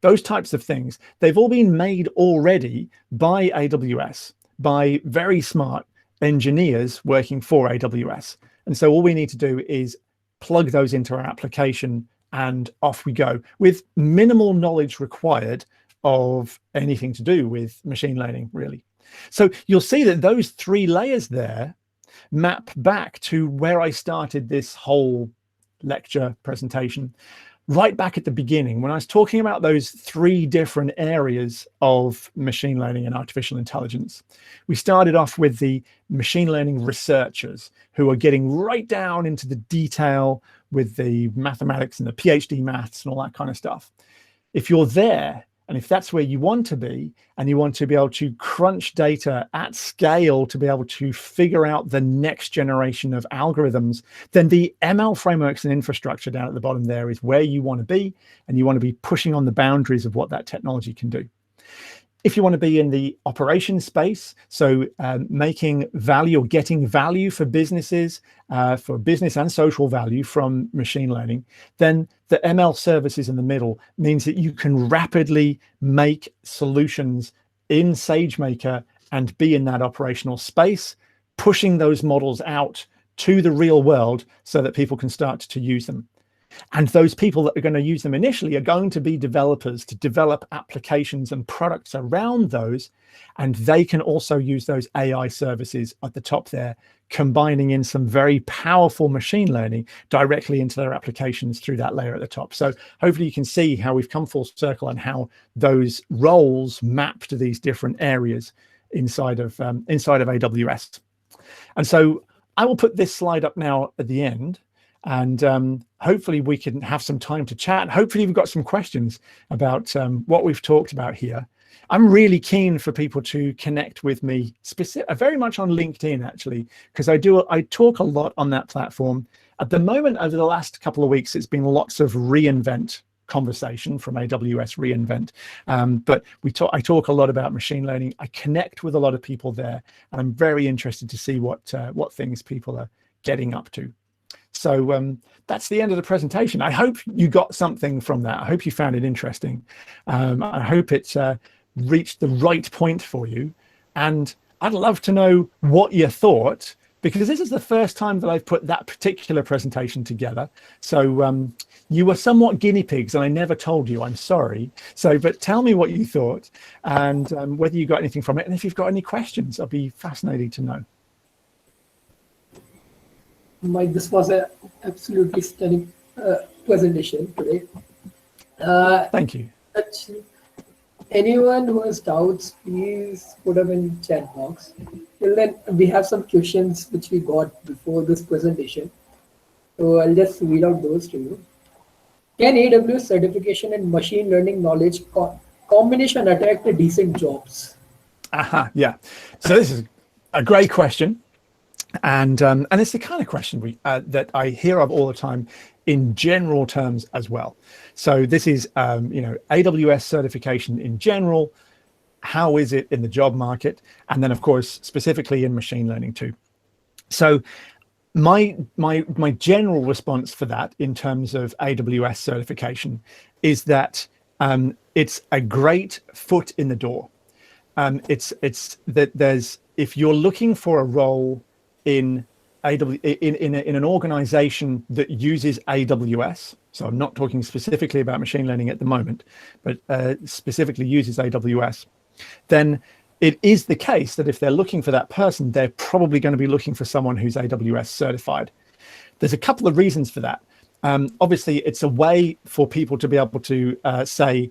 those types of things. They've all been made already by AWS, by very smart engineers working for AWS. And so all we need to do is plug those into our application, and off we go with minimal knowledge required of anything to do with machine learning, really. So you'll see that those three layers there map back to where I started this whole lecture presentation, right back at the beginning, when I was talking about those three different areas of machine learning and artificial intelligence. We started off with the machine learning researchers who are getting right down into the detail with the mathematics and the PhD maths and all that kind of stuff. If you're there, and if that's where you want to be, and you want to be able to crunch data at scale to be able to figure out the next generation of algorithms, then the ML frameworks and infrastructure down at the bottom there is where you want to be, and you want to be pushing on the boundaries of what that technology can do. If you want to be in the operations space, so making value or getting value for businesses, for business and social value from machine learning, then the ML services in the middle means that you can rapidly make solutions in SageMaker and be in that operational space, pushing those models out to the real world so that people can start to use them. And those people that are going to use them initially are going to be developers to develop applications and products around those. And they can also use those AI services at the top there, combining in some very powerful machine learning directly into their applications through that layer at the top. So hopefully you can see how we've come full circle and how those roles map to these different areas inside of AWS. And so I will put this slide up now at the end. And hopefully we can have some time to chat. Hopefully we've got some questions about what we've talked about here. I'm really keen for people to connect with me, very much on LinkedIn, actually, because I talk a lot on that platform. At the moment, over the last couple of weeks, it's been lots of reInvent conversation from AWS reInvent. But I talk a lot about machine learning. I connect with a lot of people there, and I'm very interested to see what things people are getting up to. So that's the end of the presentation. I hope you got something from that. I hope you found it interesting. I hope it's reached the right point for you. And I'd love to know what you thought, because this is the first time that I've put that particular presentation together. So you were somewhat guinea pigs, and I never told you. I'm sorry. So, but tell me what you thought, and whether you got anything from it. And if you've got any questions, I'd be fascinated to know. Mike, this was an absolutely stunning presentation today. Thank you. Anyone who has doubts, please put them in chat box. Till then, we have some questions which we got before this presentation. So I'll just read out those to you. Can AWS certification and machine learning knowledge combination attract decent jobs? Yeah. So this is a great question. And it's the kind of question that I hear of all the time in general terms as well. So this is, AWS certification in general. How is it in the job market? And then, of course, specifically in machine learning too. So my general response for that in terms of AWS certification is that it's a great foot in the door. It's that if you're looking for a role in an organization that uses AWS, so I'm not talking specifically about machine learning at the moment, but specifically uses AWS, then it is the case that if they're looking for that person, they're probably going to be looking for someone who's AWS certified. There's a couple of reasons for that. Obviously, it's a way for people to be able to say,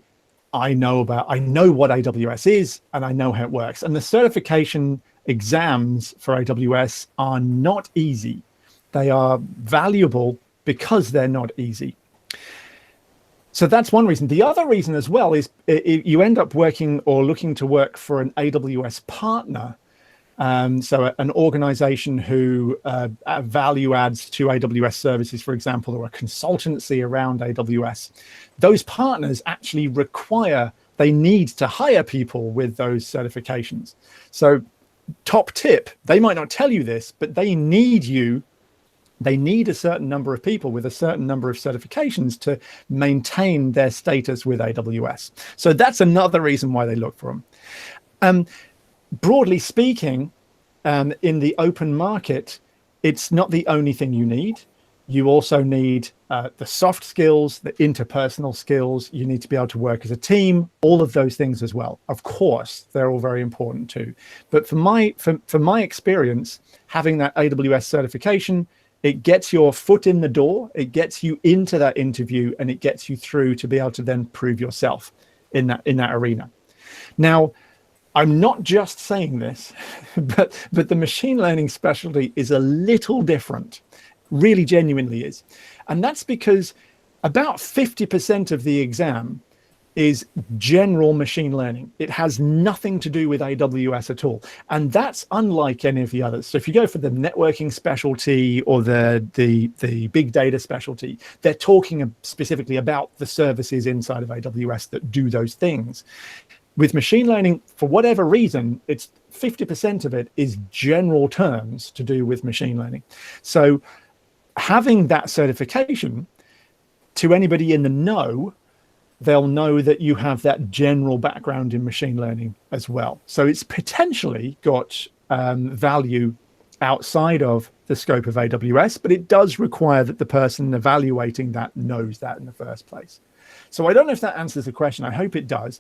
I know what AWS is, and I know how it works. And the certification exams for AWS are not easy. They are valuable because they're not easy. So that's one reason. The other reason as well is you end up working or looking to work for an AWS partner. So an organization who value adds to AWS services, for example, or a consultancy around AWS. Those partners actually they need to hire people with those certifications. So top tip, they might not tell you this, but they need a certain number of people with a certain number of certifications to maintain their status with AWS. So that's another reason why they look for them. Broadly speaking, in the open market, it's not the only thing you need. You also need the soft skills, the interpersonal skills. You need to be able to work as a team, all of those things as well. Of course, they're all very important too. But for my experience, having that AWS certification, it gets your foot in the door, it gets you into that interview, and it gets you through to be able to then prove yourself in that arena. Now, I'm not just saying this, but the machine learning specialty is a little different. Really genuinely is. And that's because about 50% of the exam is general machine learning. It has nothing to do with AWS at all. And that's unlike any of the others. So if you go for the networking specialty or the big data specialty, they're talking specifically about the services inside of AWS that do those things. With machine learning, for whatever reason, it's 50% of it is general terms to do with machine learning. So having that certification, to anybody in the know, they'll know that you have that general background in machine learning as well. So it's potentially got value outside of the scope of AWS, but it does require that the person evaluating that knows that in the first place. So I don't know if that answers the question. I hope it does.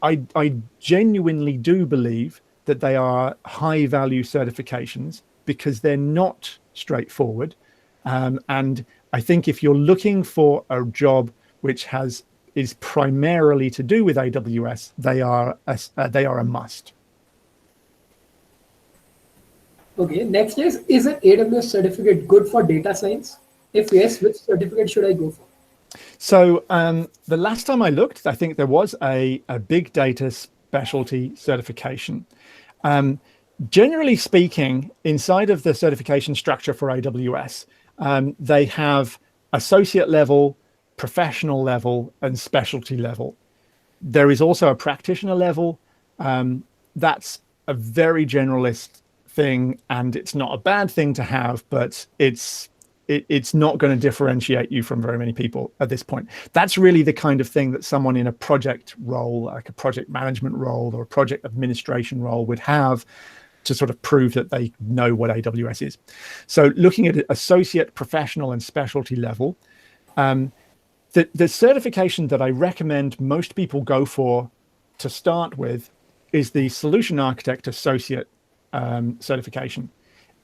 I genuinely do believe that they are high value certifications because they're not straightforward. And I think if you're looking for a job which is primarily to do with AWS, they are a must. Okay, next is an AWS certificate good for data science? If yes, which certificate should I go for? So the last time I looked, I think there was a big data specialty certification. Generally speaking, inside of the certification structure for AWS, they have associate level, professional level, and specialty level. There is also a practitioner level. That's a very generalist thing, and it's not a bad thing to have, but it's not going to differentiate you from very many people at this point. That's really the kind of thing that someone in a project role, like a project management role or a project administration role, would have to sort of prove that they know what AWS is. So looking at associate, professional, and specialty level, the certification that I recommend most people go for to start with is the Solution Architect Associate certification.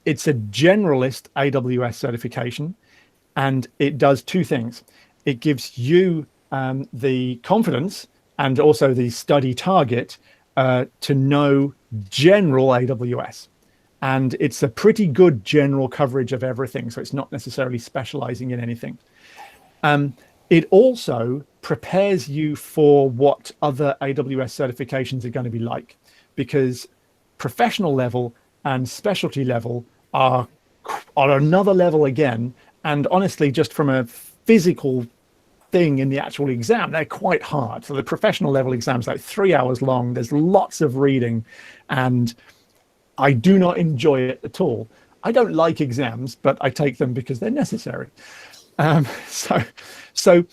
It's a generalist AWS certification, and it does two things. It gives you the confidence and also the study target to know general AWS. And it's a pretty good general coverage of everything, so it's not necessarily specializing in anything. It also prepares you for what other AWS certifications are going to be like, because professional level and specialty level are another level again. And honestly, just from a physical thing in the actual exam, they're quite hard. So the professional level exam is like 3 hours long. There's lots of reading, and I do not enjoy it at all. I don't like exams, but I take them because they're necessary. So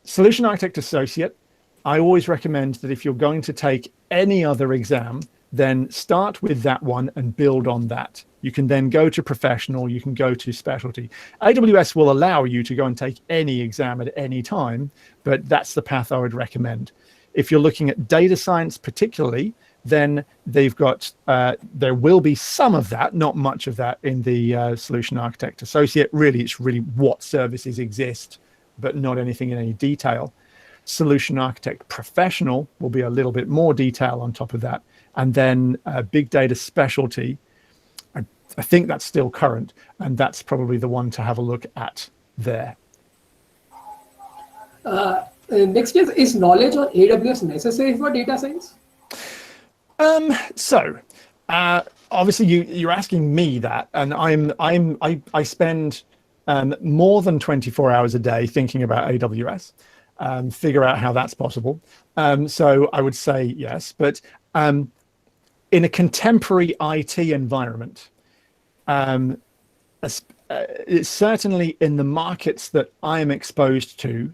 Solution Architect Associate, I always recommend that if you're going to take any other exam, then start with that one and build on that. You can then go to professional, you can go to specialty. AWS will allow you to go and take any exam at any time, but that's the path I would recommend. If you're looking at data science particularly, then they've got, there will be some of that, not much of that in the Solution Architect Associate. Really, it's really what services exist, but not anything in any detail. Solution Architect Professional will be a little bit more detail on top of that. And then Big Data Specialty, I think that's still current, and that's probably the one to have a look at there. Next is knowledge on AWS necessary for data science? Obviously you're asking me that, and I spend more than 24 hours a day thinking about AWS, figure out how that's possible. So I would say yes, but in a contemporary IT environment, it's certainly in the markets that I am exposed to,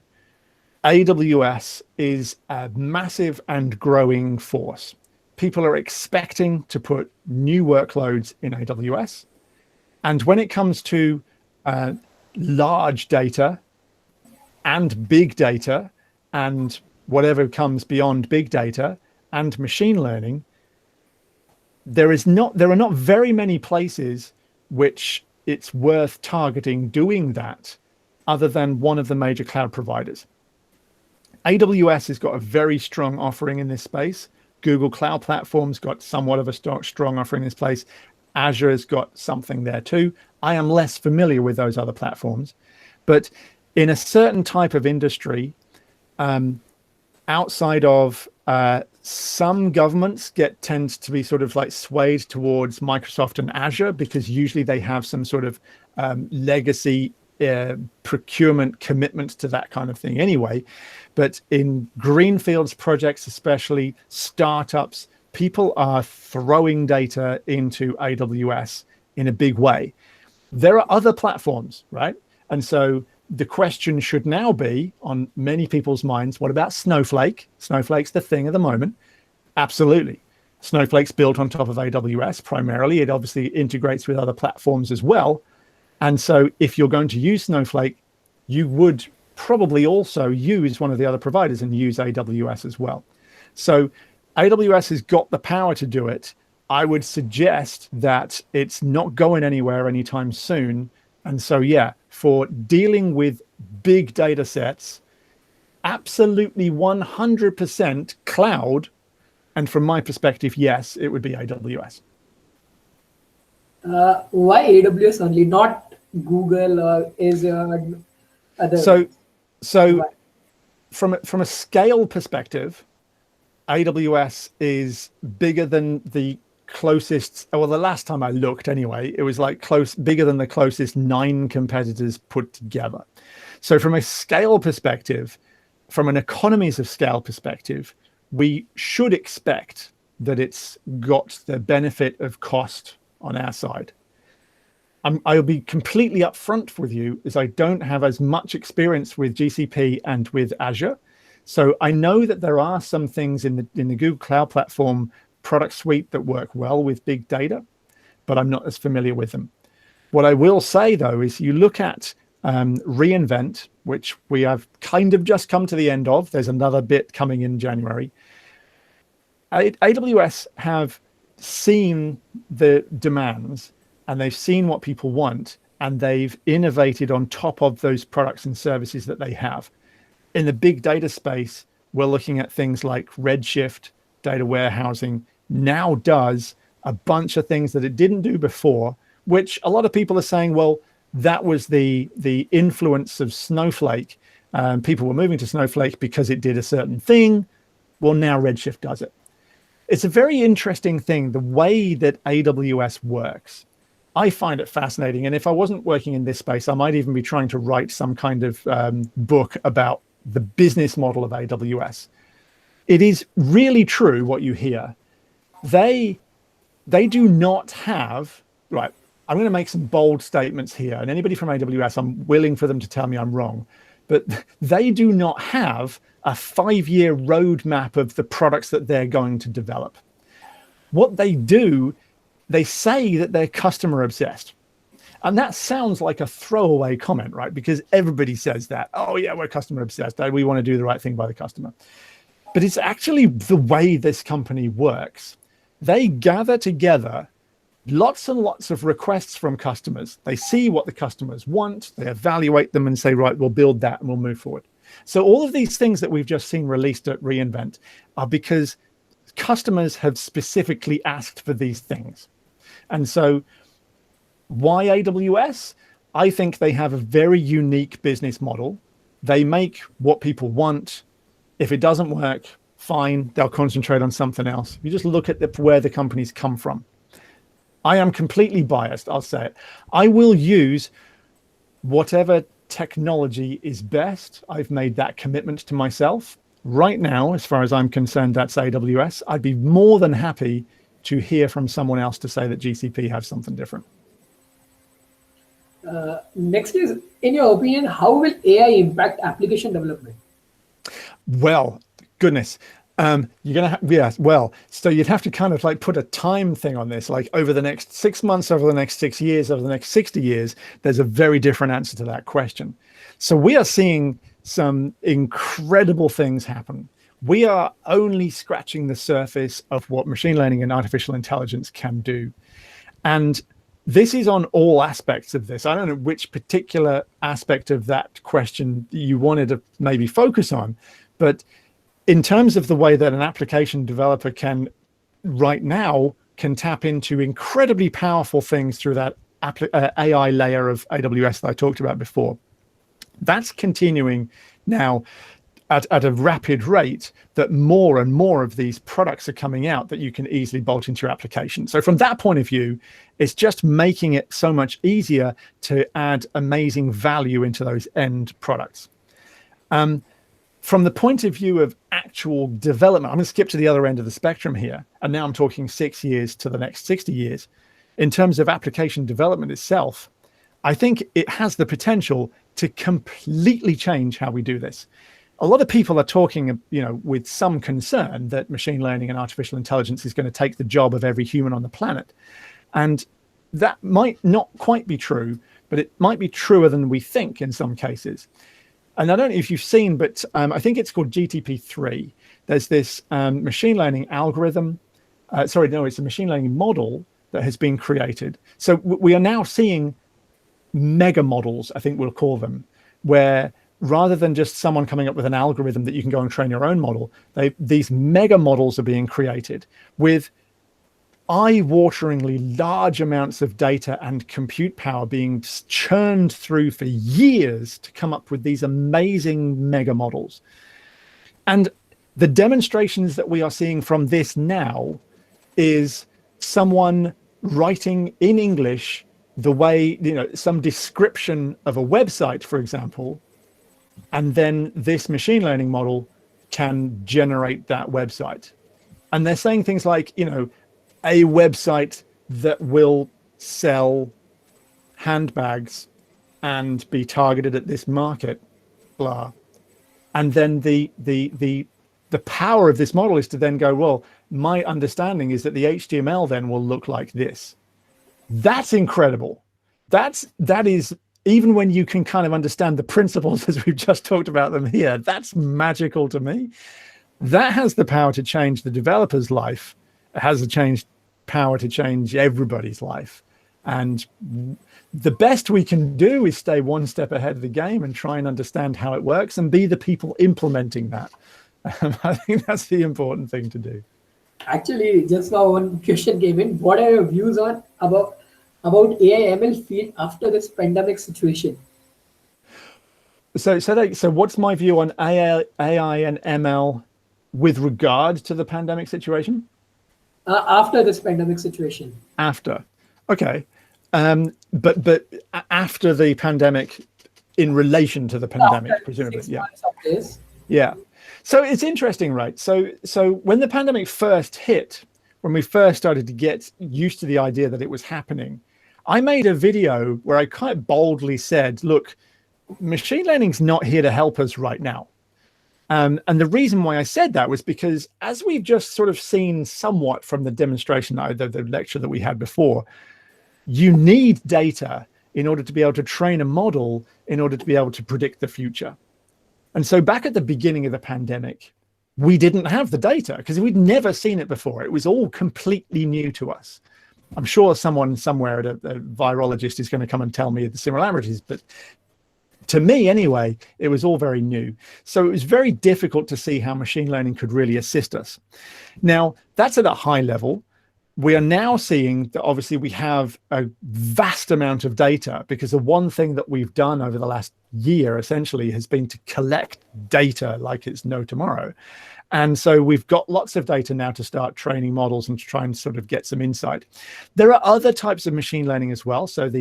AWS is a massive and growing force. People are expecting to put new workloads in AWS. And when it comes to large data and big data and whatever comes beyond big data and machine learning, there are not very many places which it's worth targeting doing that other than one of the major cloud providers. AWS has got a very strong offering in this space. Google Cloud Platform's got somewhat of a strong offering in this place. Azure's got something there too. I am less familiar with those other platforms, but in a certain type of industry, outside of some governments tend to be sort of like swayed towards Microsoft and Azure, because usually they have some sort of legacy procurement commitment to that kind of thing anyway. But in greenfields projects, especially startups, people are throwing data into AWS in a big way. There are other platforms, right? And so the question should now be on many people's minds, what about Snowflake? Snowflake's the thing at the moment. Absolutely. Snowflake's built on top of AWS primarily. It obviously integrates with other platforms as well. And so if you're going to use Snowflake, you would probably also use one of the other providers and use AWS as well. So AWS has got the power to do it. I would suggest that it's not going anywhere anytime soon. And so, yeah, for dealing with big data sets, absolutely 100% cloud. And from my perspective, yes, it would be AWS. Why AWS only, not Google or Azure? So from a scale perspective, AWS is bigger than the closest, well, the last time I looked anyway, it was like bigger than the closest 9 competitors put together. So from a scale perspective, from an economies of scale perspective, we should expect that it's got the benefit of cost on our side. I'll be completely upfront with you, as I don't have as much experience with GCP and with Azure. So I know that there are some things in the Google Cloud Platform product suite that work well with big data, but I'm not as familiar with them. What I will say, though, is you look at reInvent, which we have kind of just come to the end of. There's another bit coming in January. AWS have seen the demands, and they've seen what people want, and they've innovated on top of those products and services that they have. In the big data space, we're looking at things like Redshift, data warehousing, now does a bunch of things that it didn't do before, which a lot of people are saying, well, that was the influence of Snowflake. People were moving to Snowflake because it did a certain thing. Well, now Redshift does it. It's a very interesting thing, the way that AWS works. I find it fascinating. And if I wasn't working in this space, I might even be trying to write some kind of book about the business model of AWS. It is really true what you hear. They do not have, right, I'm going to make some bold statements here. And anybody from AWS, I'm willing for them to tell me I'm wrong. But they do not have a 5-year roadmap of the products that they're going to develop. What they do, they say that they're customer obsessed. And that sounds like a throwaway comment, right? Because everybody says that. Oh, yeah, we're customer obsessed. We want to do the right thing by the customer. But it's actually the way this company works. They gather together lots and lots of requests from customers. They see what the customers want. They evaluate them and say, right, we'll build that and we'll move forward. So all of these things that we've just seen released at reInvent are because customers have specifically asked for these things. And so why AWS? I think they have a very unique business model. They make what people want. If it doesn't work, fine, they'll concentrate on something else. You just look at where the companies come from. I am completely biased, I'll say it. I will use whatever technology is best. I've made that commitment to myself. Right now, as far as I'm concerned, that's AWS. I'd be more than happy to hear from someone else to say that GCP has something different. Next is, in your opinion, how will AI impact application development? Well, goodness. You're going to yeah, well, so you'd have to kind of like put a time thing on this, like over the next 6 months, over the next 6 years, over the next 60 years, there's a very different answer to that question. So we are seeing some incredible things happen. We are only scratching the surface of what machine learning and artificial intelligence can do. And this is on all aspects of this. I don't know which particular aspect of that question you wanted to maybe focus on, but in terms of the way that an application developer can right now can tap into incredibly powerful things through that AI layer of AWS that I talked about before, that's continuing now at a rapid rate, that more and more of these products are coming out that you can easily bolt into your application. So from that point of view, it's just making it so much easier to add amazing value into those end products. From the point of view of actual development, I'm going to skip to the other end of the spectrum here. And now I'm talking 6 years to the next 60 years. In terms of application development itself, I think it has the potential to completely change how we do this. A lot of people are talking, with some concern that machine learning and artificial intelligence is going to take the job of every human on the planet. And that might not quite be true, but it might be truer than we think in some cases. And I don't know if you've seen, but I think it's called GTP3. There's this machine learning algorithm. It's a machine learning model that has been created. So we are now seeing mega models, I think we'll call them, where rather than just someone coming up with an algorithm that you can go and train your own model, these mega models are being created with eye-wateringly large amounts of data and compute power being churned through for years to come up with these amazing mega models. And the demonstrations that we are seeing from this now is someone writing in English the way, some description of a website, for example, and then this machine learning model can generate that website. And they're saying things like, a website that will sell handbags and be targeted at this market, blah. And then the power of this model is to then go, well, my understanding is that the HTML then will look like this. That's incredible. That is, even when you can kind of understand the principles as we've just talked about them here, that's magical to me. That has the power to change the developer's life. It has the power to change everybody's life. And the best we can do is stay one step ahead of the game and try and understand how it works and be the people implementing that. I think that's the important thing to do. Actually, just now one question came in. What are your views on about AI/ML field after this pandemic situation? So what's my view on AI and ML with regard to the pandemic situation? After this pandemic situation. After, okay, but after the pandemic, in relation to the pandemic, After presumably, 6 yeah. months of this. Yeah. So it's interesting, right? So when the pandemic first hit, when we first started to get used to the idea that it was happening, I made a video where I quite boldly said, look, machine learning's not here to help us right now. And the reason why I said that was because, as we've just sort of seen somewhat from the demonstration, the lecture that we had before, you need data in order to be able to train a model, in order to be able to predict the future. And so back at the beginning of the pandemic, we didn't have the data because we'd never seen it before. It was all completely new to us. I'm sure someone somewhere, a virologist, is going to come and tell me the similarities, but to me anyway, it was all very new. So it was very difficult to see how machine learning could really assist us. Now, that's at a high level. We are now seeing that obviously we have a vast amount of data, because the one thing that we've done over the last year essentially has been to collect data like it's no tomorrow. And so we've got lots of data now to start training models and to try and sort of get some insight. There are other types of machine learning as well. So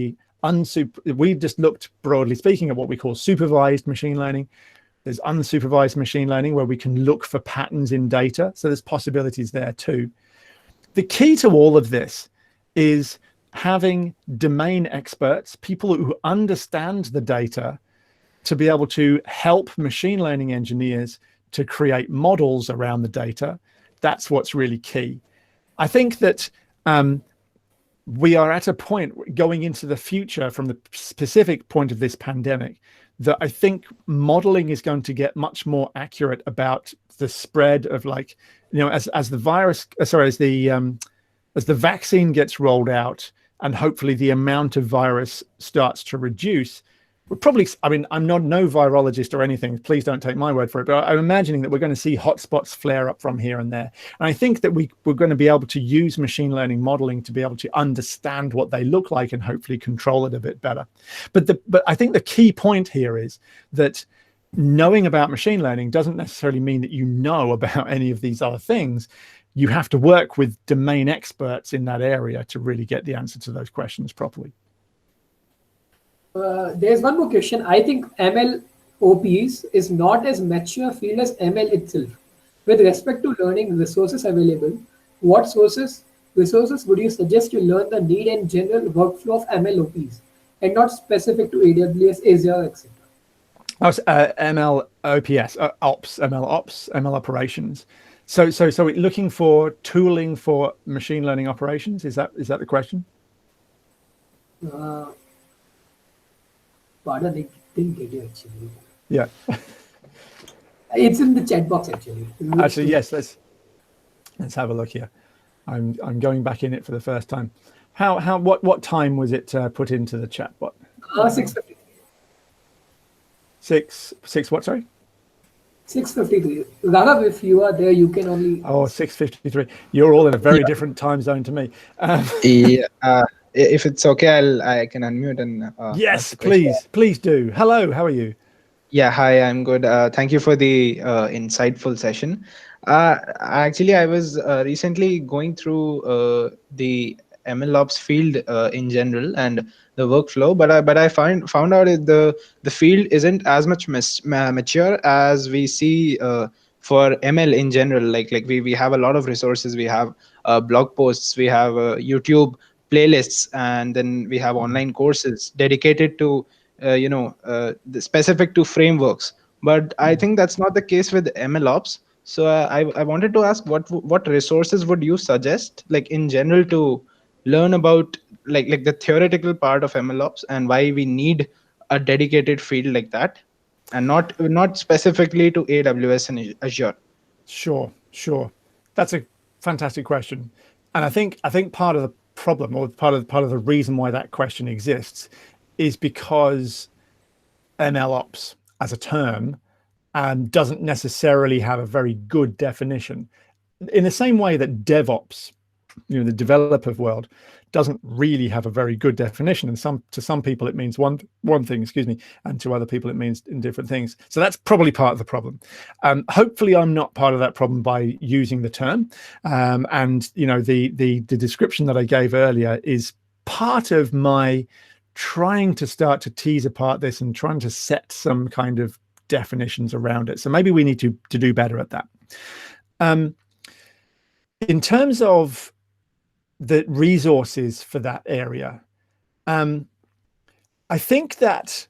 we've just looked, broadly speaking, at what we call supervised machine learning. There's unsupervised machine learning where we can look for patterns in data. So there's possibilities there too. The key to all of this is having domain experts, people who understand the data, to be able to help machine learning engineers to create models around the data. That's what's really key. I think that we are at a point going into the future from the specific point of this pandemic that I think modeling is going to get much more accurate about the spread of, like, as the vaccine gets rolled out and hopefully the amount of virus starts to reduce. We're probably, I'm no virologist or anything, please don't take my word for it, but I'm imagining that we're going to see hotspots flare up from here and there. And I think that we're going to be able to use machine learning modeling to be able to understand what they look like and hopefully control it a bit better. But I think the key point here is that knowing about machine learning doesn't necessarily mean that you know about any of these other things. You have to work with domain experts in that area to really get the answer to those questions properly. There's one more question. I think ML OPs is not as mature field as ML itself. With respect to learning resources available, what resources would you suggest to learn the need and general workflow of ML OPs, and not specific to AWS, Azure, etc.? ML OPS, ML ops, ML operations. So we're looking for tooling for machine learning operations. Is that the question? Pardon, I didn't get you actually. Yeah. It's in the chat box actually. Actually, yes. Let's have a look here. I'm going back in it for the first time. What time was it put into the chat bot? 6:53. Six what? Sorry. 6:53. Raghav, if you are there, you can only. Oh, 6:53. You're all in a very different time zone to me. Yeah. If it's okay, I can unmute and. Yes, please do. Hello, how are you? Yeah, hi, I'm good. Thank you for the insightful session. Actually, I was recently going through the MLOps field in general and the workflow, but I found out that the field isn't as much mature as we see for ML in general. Like we have a lot of resources. We have blog posts, we have YouTube playlists, and then we have online courses dedicated to the specific to frameworks. But I think that's not the case with MLOps. So I wanted to ask what resources would you suggest, like in general, to learn about like the theoretical part of MLOps and why we need a dedicated field like that, and not specifically to AWS and Azure. Sure, sure. That's a fantastic question, and I think part of the problem, or part of the reason why that question exists, is because MLOps as a term doesn't necessarily have a very good definition. In the same way that DevOps, the developer world, doesn't really have a very good definition, and to some people it means one thing, excuse me, and to other people it means in different things. So that's probably part of the problem. Hopefully, I'm not part of that problem by using the term. And the description that I gave earlier is part of my trying to start to tease apart this and trying to set some kind of definitions around it. So maybe we need to do better at that. In terms of the resources for that area, I think that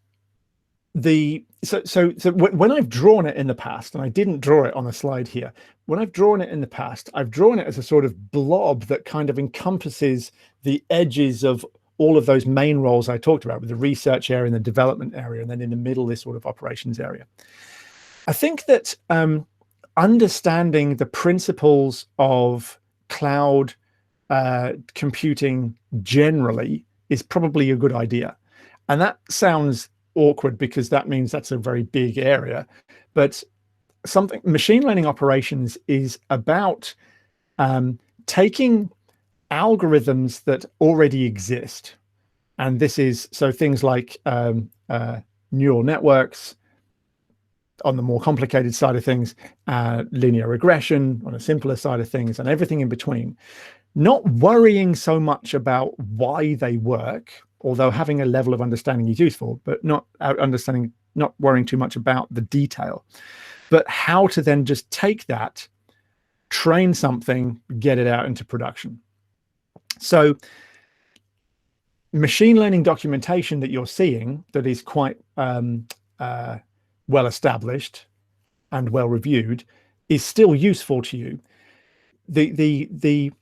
so when I've drawn it in the past, and I didn't draw it on the slide here, when I've drawn it in the past, I've drawn it as a sort of blob that kind of encompasses the edges of all of those main roles I talked about, with the research area and the development area, and then in the middle, this sort of operations area. I think that understanding the principles of cloud computing generally is probably a good idea. And that sounds awkward because that means that's a very big area. But machine learning operations is about taking algorithms that already exist. And this is so things like neural networks on the more complicated side of things, linear regression on a simpler side of things, and everything in between. Not worrying so much about why they work, although having a level of understanding is useful, but not worrying too much about the detail, but how to then just take that, train something, get it out into production. So machine learning documentation that you're seeing that is quite well established and well reviewed is still useful to you. The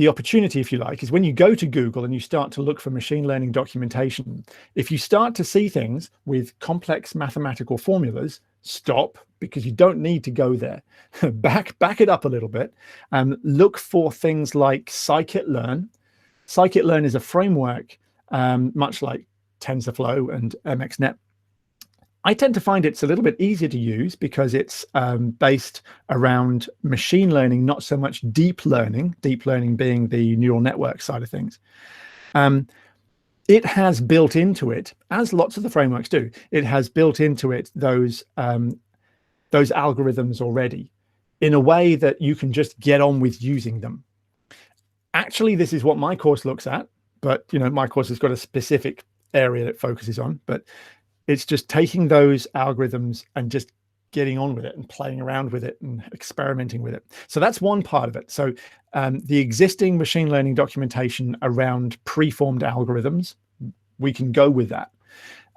opportunity, if you like, is when you go to Google and you start to look for machine learning documentation. If you start to see things with complex mathematical formulas, stop, because you don't need to go there. back it up a little bit and look for things like scikit-learn. Scikit-learn is a framework much like TensorFlow and MXNet. I tend to find it's a little bit easier to use because it's based around machine learning, not so much deep learning being the neural network side of things. It has built into it, as lots of the frameworks do, it has built into it those algorithms already in a way that you can just get on with using them. Actually, this is what my course looks at, but my course has got a specific area that it focuses on, but it's just taking those algorithms and just getting on with it and playing around with it and experimenting with it. So that's one part of it. So the existing machine learning documentation around preformed algorithms, we can go with that.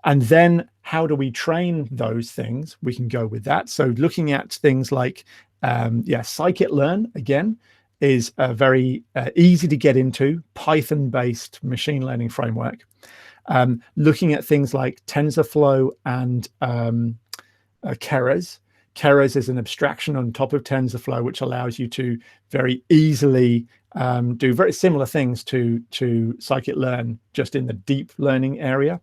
And then how do we train those things? We can go with that. So looking at things like, scikit-learn, again, is a very easy to get into Python-based machine learning framework. Looking at things like TensorFlow and Keras. Keras is an abstraction on top of TensorFlow, which allows you to very easily do very similar things to scikit-learn, just in the deep learning area.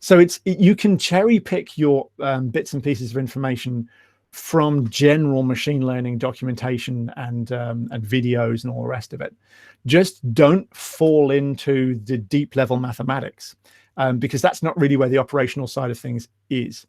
So you can cherry pick your bits and pieces of information from general machine learning documentation and videos and all the rest of it. Just don't fall into the deep level mathematics because that's not really where the operational side of things is.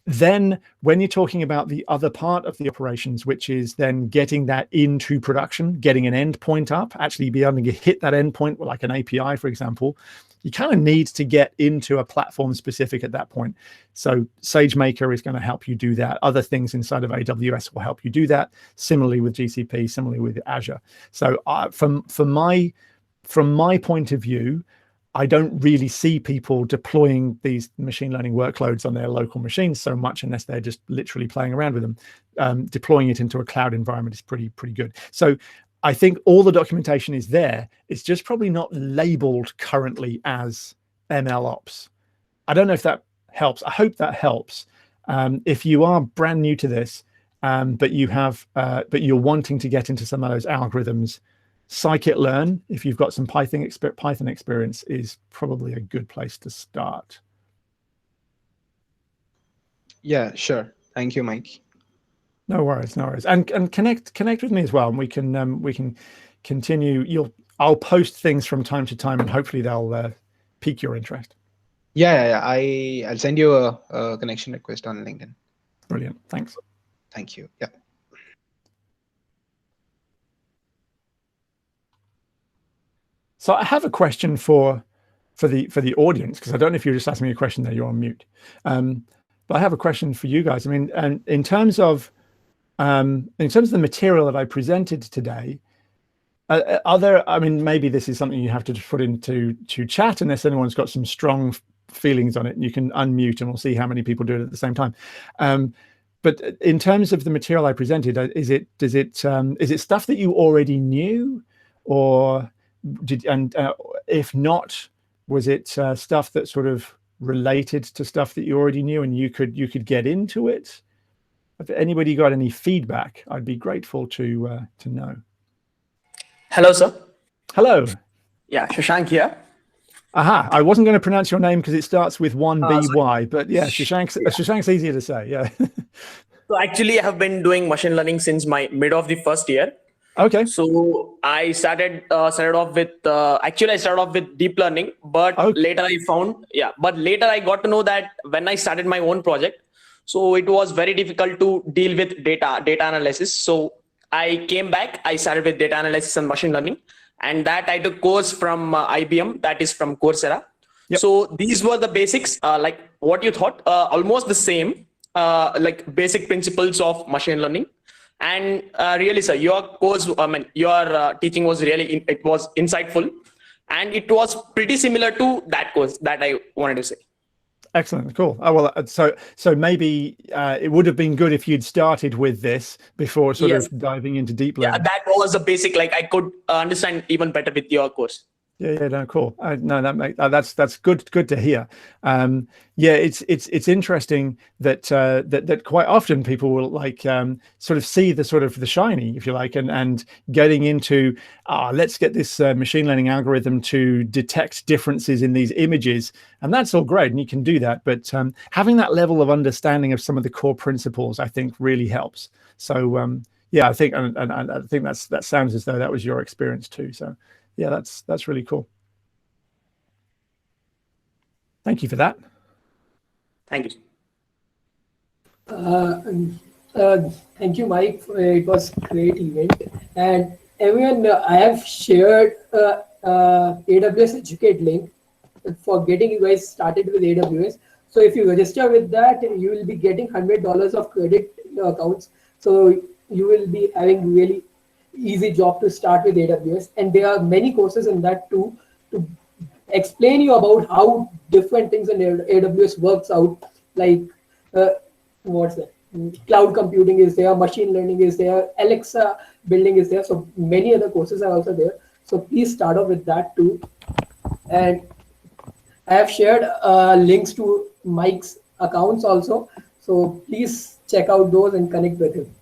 Then when you're talking about the other part of the operations, which is then getting that into production, getting an endpoint up, actually be able to hit that endpoint like an API, for example, you kind of need to get into a platform specific at that point. So SageMaker is going to help you do that. Other things inside of AWS will help you do that. Similarly with GCP, similarly with Azure. So from my point of view, I don't really see people deploying these machine learning workloads on their local machines so much unless they're just literally playing around with them. Deploying it into a cloud environment is pretty good. So I think all the documentation is there. It's just probably not labeled currently as MLOps. I don't know if that helps. I hope that helps. If you are brand new to this, but you're wanting to get into some of those algorithms, scikit-learn, if you've got some Python experience, is probably a good place to start. Yeah, sure. Thank you, Mike. No worries, no worries. And connect with me as well, and we can continue. I'll post things from time to time, and hopefully they'll pique your interest. Yeah. I'll send you a connection request on LinkedIn. Brilliant. Thanks. Thank you. Yeah. So I have a question for the audience, because I don't know if you're just asking me a question there, you're on mute. But I have a question for you guys. I mean, and in terms of the material that I presented today, I mean, maybe this is something you have to put into chat unless anyone's got some strong feelings on it, and you can unmute and we'll see how many people do it at the same time. But in terms of the material I presented, is it stuff that you already knew, or if not, was it stuff that sort of related to stuff that you already knew and you could get into it? If anybody got any feedback, I'd be grateful to know. Hello, sir. Hello. Yeah, Shashank here. Aha, I wasn't going to pronounce your name because it starts with one BY, but yeah, Shashank's easier to say. Yeah. So actually, I have been doing machine learning since my mid of the first year. Okay. So I started off with deep learning, but later I got to know that when I started my own project, so it was very difficult to deal with data analysis. So I came back. I started with data analysis and machine learning, and that I took course from IBM, that is from Coursera. Yep. So these were the basics, like what you thought, almost the same, like basic principles of machine learning. And really, sir, your course, your teaching was really, it was insightful, and it was pretty similar to that course that I wanted to say. Excellent, cool. Oh, well, so maybe it would have been good if you'd started with this before sort of diving into deep learning. Yeah, that was a basic, like I could understand even better with your course. Yeah, no, cool. No, that's good to hear. Yeah, it's interesting that that quite often people will like sort of see the shiny, if you like, and getting into let's get this machine learning algorithm to detect differences in these images, and that's all great, and you can do that. But having that level of understanding of some of the core principles, I think, really helps. So yeah, I think and I think that sounds as though that was your experience too. So. Yeah, that's really cool. Thank you for that. Thank you. Thank you, Mike. It was a great event. And everyone, I have shared AWS Educate link for getting you guys started with AWS. So if you register with that, you will be getting $100 of credit in your accounts. So you will be having really easy job to start with AWS, and there are many courses in that too to explain you about how different things in AWS works out, like what's that, cloud computing is there, machine learning is there, Alexa building is there, so many other courses are also there. So please start off with that too. And I have shared links to Mike's accounts also, so please check out those and connect with him.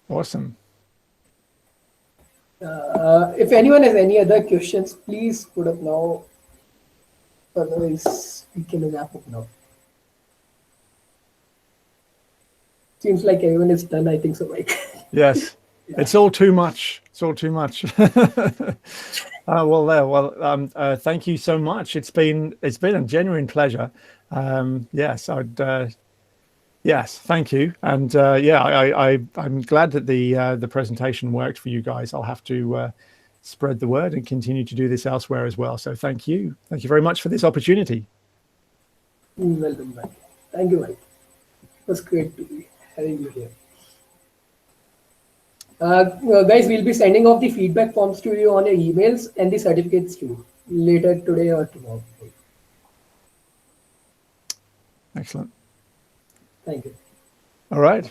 Awesome. If anyone has any other questions, please put up now. Otherwise, we can wrap up now. Seems like everyone is done. I think so, Mike. Yes, yeah. It's all too much. Talk too much. Thank you so much. It's been a genuine pleasure. Yes, yes, thank you. And I'm glad that the presentation worked for you guys. I'll have to spread the word and continue to do this elsewhere as well. So thank you very much for this opportunity. Welcome back. Thank you, Mike. It was great to be having you here. Guys, we'll be sending off the feedback forms to you on your emails and the certificates too, later today or tomorrow. Excellent. Thank you. All right.